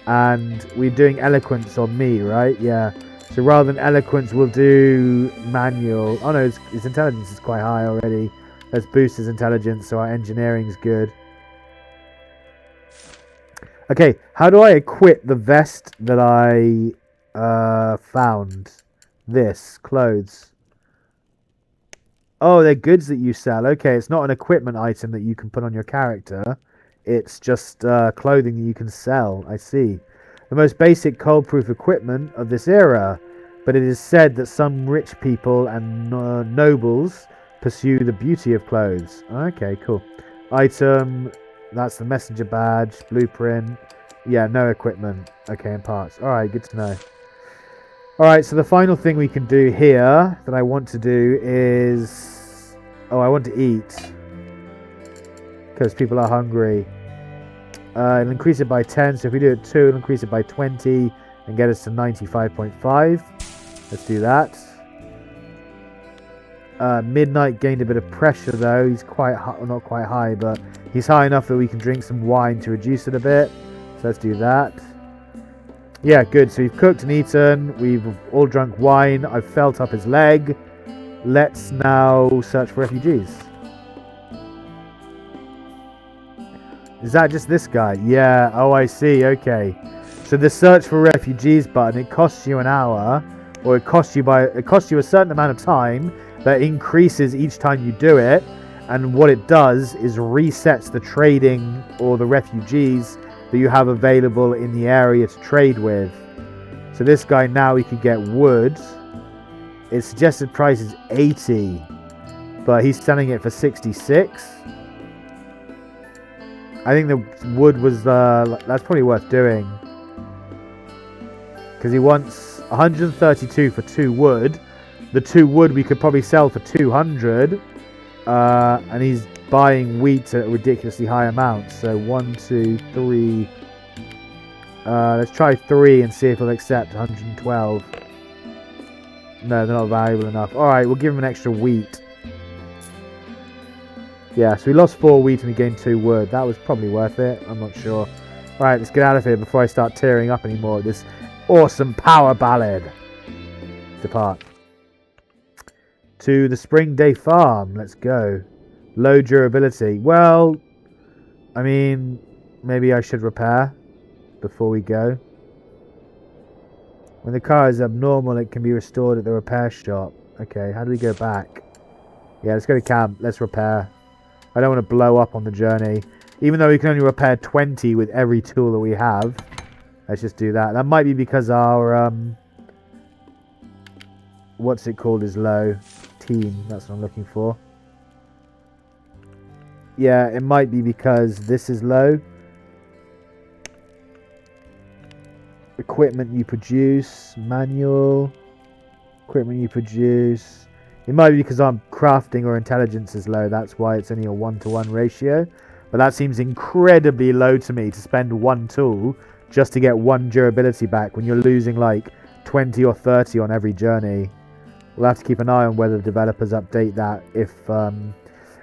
And we're doing eloquence on me, right? Yeah. So, rather than eloquence, we'll do manual. Oh, no, his intelligence is quite high already. Let's boost his intelligence, so our engineering's good. Okay, how do I equip the vest that I found? This. Clothes. Oh, they're goods that you sell. Okay, it's not an equipment item that you can put on your character. It's just clothing that you can sell. I see. The most basic cold-proof equipment of this era. But it is said that some rich people and nobles pursue the beauty of clothes. Okay, cool. Item. That's the messenger badge. Blueprint. Yeah, no equipment. Okay, and parts. Alright, good to know. Alright, so the final thing we can do here that I want to do is... Oh, I want to eat. Because people are hungry. It'll increase it by 10, so if we do it 2, it'll increase it by 20 and get us to 95.5. Let's do that. Midnight gained a bit of pressure though. He's quite high, well, not quite high, but he's high enough that we can drink some wine to reduce it a bit. So let's do that. Yeah, good. So we've cooked and eaten. We've all drunk wine. I've felt up his leg. Let's now search for refugees. Is that just this guy? Yeah. Oh, I see. Okay. So the search for refugees button, it costs you an hour, or it costs you a certain amount of time that increases each time you do it. And what it does is resets the trading or the refugees that you have available in the area to trade with. So this guy now, he could get wood. Its suggested price is 80, but he's selling it for 66. I think the wood was that's probably worth doing, because he wants 132 for 2 wood. The 2 wood we could probably sell for 200, and he's buying wheat at ridiculously high amounts. So 1, 2, 3. Let's try 3 and see if he'll accept 112. No, they're not valuable enough. Alright, we'll give him an extra wheat. Yeah, so we lost 4 wheat and we gained 2 wood. That was probably worth it. I'm not sure. Alright, let's get out of here before I start tearing up anymore. This awesome power ballad. Depart. To the Spring Day Farm. Let's go. Low durability. Well, I mean, maybe I should repair before we go. When the car is abnormal, it can be restored at the repair shop. Okay, how do we go back? Yeah, let's go to camp. Let's repair. I don't want to blow up on the journey. Even though we can only repair 20 with every tool that we have. Let's just do that. That might be because our... what's it called is low. Team, that's what I'm looking for. Yeah, it might be because this is low. Equipment you produce. Manual. Equipment you produce. It might be because I'm crafting or intelligence is low. That's why it's only a 1-to-1 ratio. But that seems incredibly low to me to spend 1 tool just to get 1 durability back when you're losing like 20 or 30 on every journey. We'll have to keep an eye on whether the developers update that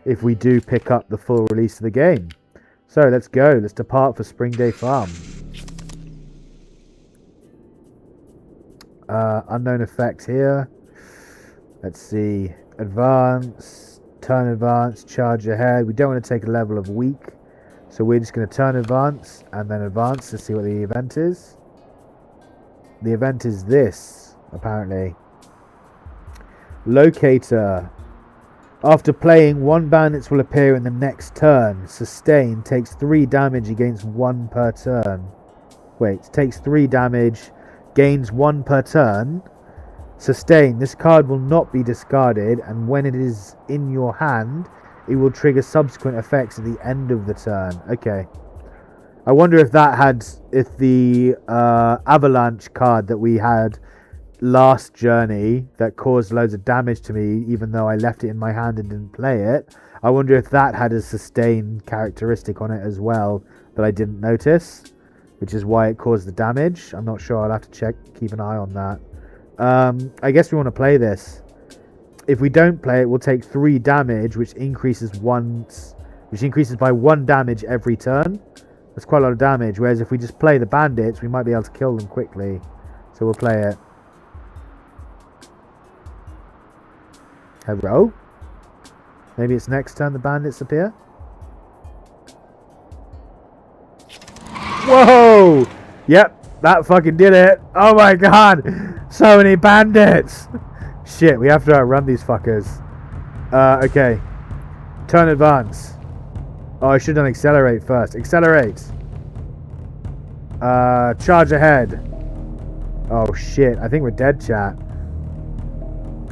if we do pick up the full release of the game. So let's go. Let's depart for Spring Day Farm. Unknown effect here. Let's see. Advance. Turn advance. Charge ahead. We don't want to take a level of weak. So we're just going to turn advance and then advance to see what the event is. The event is this, apparently. Locator. After playing, 1 bandits will appear in the next turn. Sustain. Takes 3 damage against 1 per turn. Wait. Takes 3 damage. Gains 1 per turn. Sustain. This card will not be discarded, and when it is in your hand, It will trigger subsequent effects at the end of the turn. Okay. I wonder if if the avalanche card that we had last journey that caused loads of damage to me, even though I left it in my hand and didn't play it, I wonder if that had a sustained characteristic on it as well that I didn't notice, which is why it caused the damage. I'm not sure. I'll have to check, keep an eye on that. I guess we want to play this. If we don't play it, we'll take 3 damage, which increases by 1 damage every turn. That's quite a lot of damage. Whereas if we just play the bandits, we might be able to kill them quickly. So we'll play it. Hello? Maybe it's next turn the bandits appear? Whoa! Yep, that fucking did it. Oh my god! So many bandits! Shit, we have to outrun these fuckers. Okay. Turn advance. Oh, I should have done accelerate first. Accelerate! Charge ahead. Oh shit, I think we're dead, chat.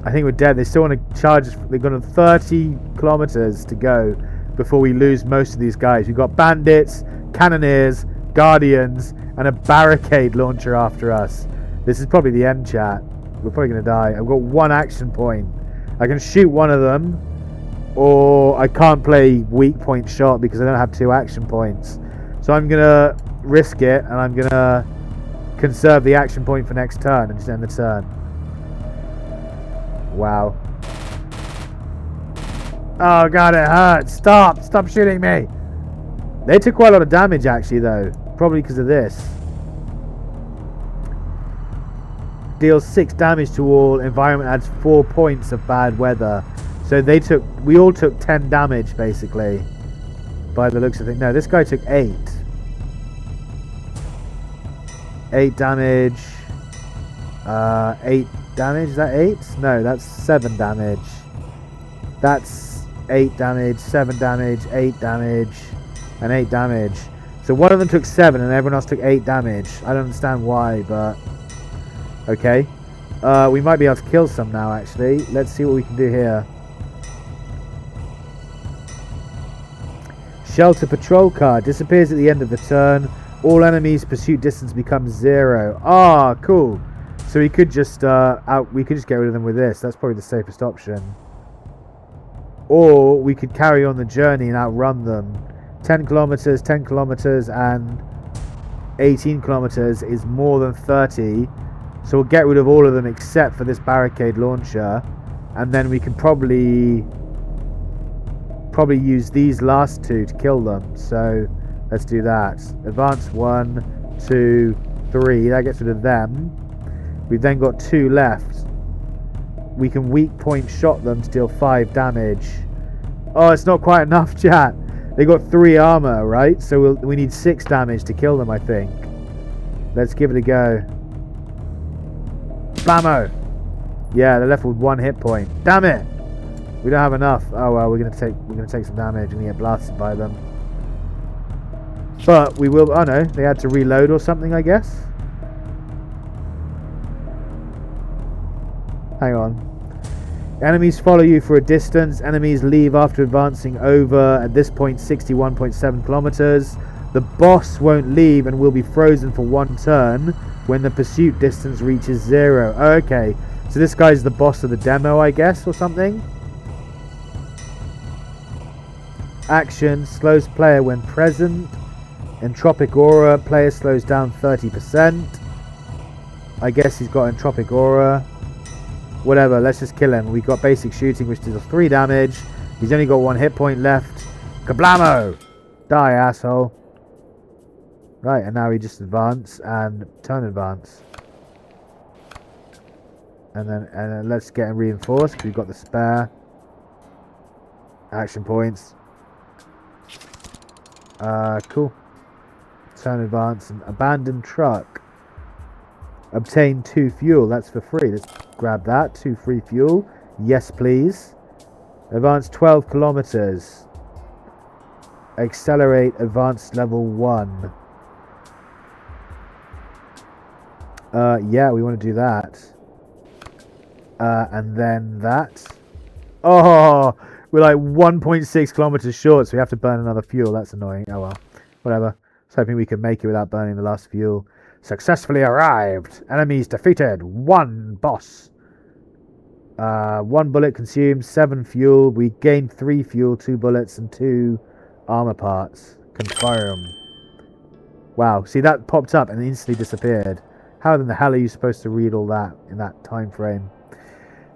I think we're dead. They still want to charge us. They've got 30 kilometers to go before we lose most of these guys. We've got bandits, cannoneers, guardians, and a barricade launcher after us. This is probably the end, chat. We're probably going to die. I've got 1 action point. I can shoot one of them, or I can't play weak point shot because I don't have 2 action points. So I'm going to risk it, and I'm going to conserve the action point for next turn and just end the turn. Wow. Oh god, it hurts. Stop shooting me. They took quite a lot of damage actually though, probably because of this. Deals 6 damage to all. Environment adds 4 points of bad weather. So we all took 10 damage basically, by the looks of it. No, this guy took 8. 8 damage. 8 damage, is that 8? No, that's 7 damage. That's 8 damage, 7 damage, 8 damage, and 8 damage. So one of them took 7 and everyone else took 8 damage. I don't understand why, but okay. We might be able to kill some now actually. Let's see what we can do here. Shelter patrol card disappears at the end of the turn. All enemies' pursuit distance becomes 0. Ah, cool. So we could just get rid of them with this. That's probably the safest option. Or we could carry on the journey and outrun them. 10 kilometers, 10 kilometers, and 18 kilometers is more than 30. So we'll get rid of all of them except for this barricade launcher, and then we can probably use these last 2 to kill them. So let's do that. Advance 1, 2, 3. That gets rid of them. We've then got 2 left. We can weak point shot them to deal 5 damage. Oh, it's not quite enough, chat. They got 3 armor, right? So we need 6 damage to kill them, I think. Let's give it a go. Blammo! Yeah, they're left with 1 hit point. Damn it! We don't have enough. Oh well, we're gonna take some damage and get blasted by them. But we will. Oh no, they had to reload or something, I guess. Hang on. Enemies follow you for a distance. Enemies leave after advancing over, at this point, 61.7 kilometers. The boss won't leave and will be frozen for 1 turn when the pursuit distance reaches 0. Okay, so this guy's the boss of the demo, I guess, or something. Action, slows player when present. Entropic aura, player slows down 30%. I guess he's got entropic aura. Whatever, let's just kill him. We've got basic shooting, which deals 3 damage. He's only got 1 hit point left. Kablamo! Die, asshole. Right, and now we just advance and turn advance. And then let's get him reinforced, because we've got the spare action points. Cool. Turn advance and abandon truck. Obtain 2 fuel. That's for free. Let's grab that. 2 free fuel. Yes, please. Advance 12 kilometers. Accelerate. Advanced level 1. Yeah, we want to do that. And then that. Oh, We're like 1.6 kilometers short, so we have to burn another fuel. That's annoying. Oh well. Whatever. I was hoping we could make it without burning the last fuel. Successfully arrived. Enemies defeated. 1 boss. 1 bullet consumed, 7 fuel. We gained 3 fuel, 2 bullets, and 2 armor parts. Confirm. Wow. See, that popped up and instantly disappeared. How in the hell are you supposed to read all that in that time frame?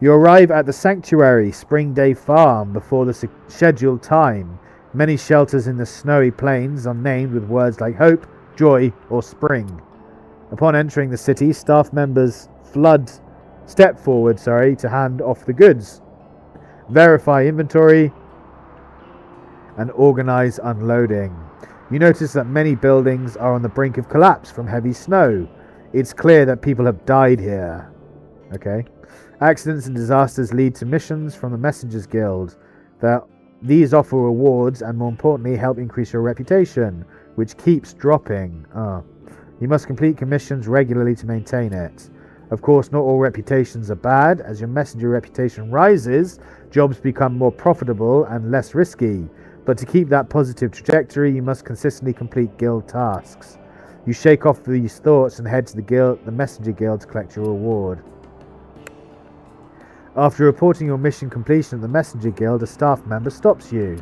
You arrive at the Sanctuary Spring Day Farm before the scheduled time. Many shelters in the snowy plains are named with words like hope, joy, or spring. Upon entering the city, staff members step forward to hand off the goods, verify inventory, and organize unloading. You notice that many buildings are on the brink of collapse from heavy snow. It's clear that people have died here. Okay. Accidents and disasters lead to missions from the Messengers Guild. These offer rewards and, more importantly, help increase your reputation, which keeps dropping. You must complete commissions regularly to maintain it. Of course, not all reputations are bad. As your messenger reputation rises, jobs become more profitable and less risky. But to keep that positive trajectory, you must consistently complete guild tasks. You shake off these thoughts and head to the Messenger Guild to collect your reward. After reporting your mission completion at the Messenger Guild, a staff member stops you.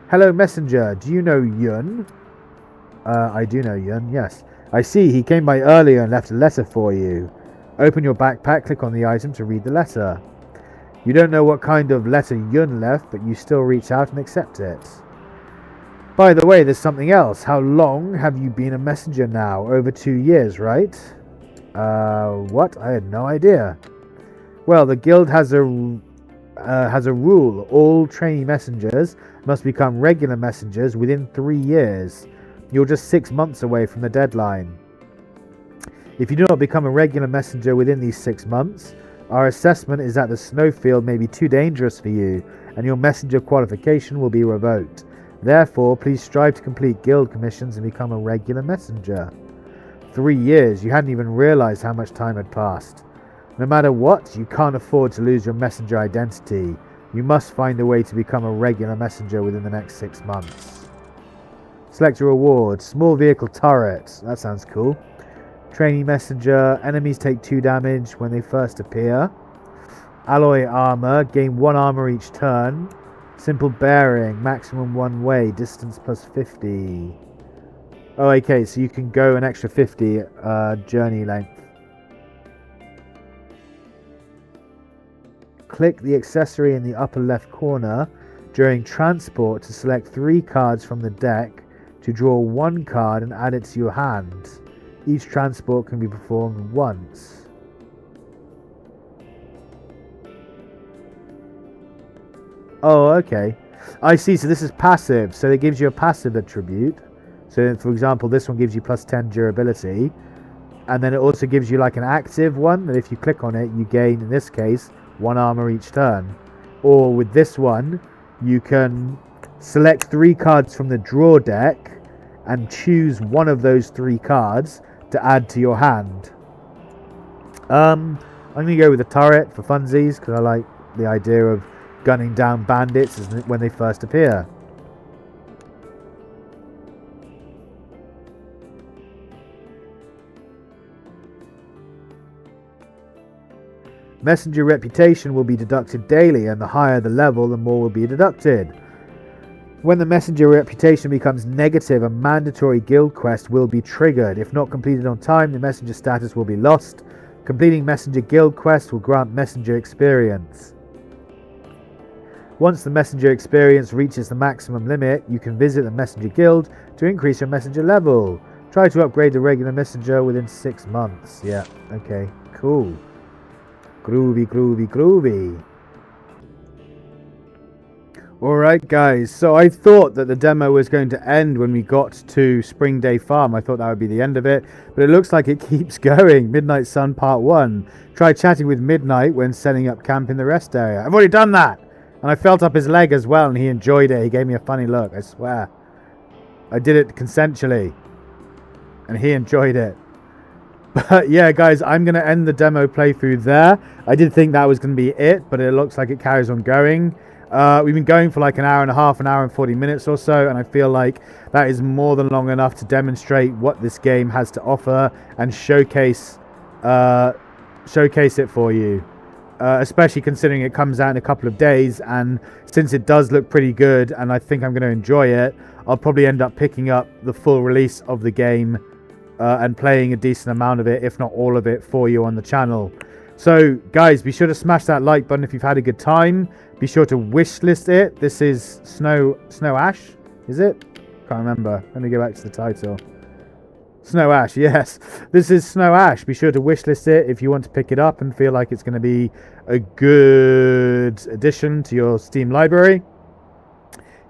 Hello, Messenger. Do you know Yun? I do know Yun, yes. I see. He came by earlier and left a letter for you. Open your backpack, click on the item to read the letter. You don't know what kind of letter Yun left, but you still reach out and accept it. By the way, there's something else. How long have you been a messenger now? Over 2 years, right? What? I had no idea. Well, the guild has a rule. All trainee messengers must become regular messengers within 3 years. You're just 6 months away from the deadline. If you do not become a regular messenger within these 6 months, our assessment is that the snowfield may be too dangerous for you, and your messenger qualification will be revoked. Therefore, please strive to complete guild commissions and become a regular messenger. 3 years, you hadn't even realized how much time had passed. No matter what, you can't afford to lose your messenger identity. You must find a way to become a regular messenger within the next 6 months. Select a reward. Small vehicle turret. That sounds cool. Trainee messenger. Enemies take 2 damage when they first appear. Alloy armor. Gain 1 armor each turn. Simple bearing. Maximum one way. Distance plus 50. Oh, okay. So you can go an extra 50 journey length. Click the accessory in the upper left corner during transport to select 3 cards from the deck to draw 1 card and add it to your hand. Each transport can be performed once. Oh, okay. I see. So this is passive. So it gives you a passive attribute. So, for example, this one gives you plus 10 durability. And then it also gives you like an active one that if you click on it, you gain, in this case, 1 armor each turn. Or with this one, you can select 3 cards from the draw deck and choose one of those 3 cards to add to your hand. I'm going to go with the turret for funsies because I like the idea of gunning down bandits when they first appear. Messenger reputation will be deducted daily, and the higher the level, the more will be deducted. When the messenger reputation becomes negative, a mandatory guild quest will be triggered. If not completed on time, the messenger status will be lost. Completing messenger guild quest will grant messenger experience. Once the messenger experience reaches the maximum limit, you can visit the messenger guild to increase your messenger level. Try to upgrade the regular messenger within 6 months. Yeah, okay, cool. Groovy, groovy, groovy. Alright guys, so I thought that the demo was going to end when we got to Spring Day Farm. I thought that would be the end of it, but it looks like it keeps going. Midnight Sun Part 1. Try chatting with Midnight when setting up camp in the rest area. I've already done that! And I felt up his leg as well and he enjoyed it. He gave me a funny look, I swear. I did it consensually. And he enjoyed it. But yeah guys, I'm going to end the demo playthrough there. I did think that was going to be it, but it looks like it carries on going. We've been going for like an hour and a half, an hour and 40 minutes or so, and I feel like that is more than long enough to demonstrate what this game has to offer and showcase it for you. Especially considering it comes out in a couple of days, and since it does look pretty good and I think I'm going to enjoy it, I'll probably end up picking up the full release of the game and playing a decent amount of it, if not all of it, for you on the channel. So guys, be sure to smash that like button if you've had a good time. Be sure to wishlist it. This is Snow Ash, is it? Can't remember. Let me go back to the title. Snow Ash, yes. This is Snow Ash. Be sure to wishlist it if you want to pick it up and feel like it's going to be a good addition to your Steam library.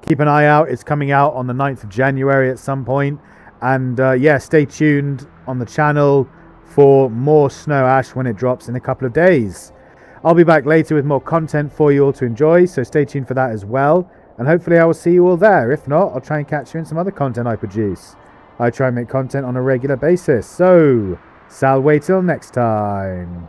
Keep an eye out. It's coming out on the 9th of January at some point. And yeah, stay tuned on the channel for more Snow Ash when it drops in a couple of days. I'll be back later with more content for you all to enjoy, so stay tuned for that as well. And hopefully I will see you all there. If not, I'll try and catch you in some other content I produce. I try and make content on a regular basis. So, Sal, wait till next time.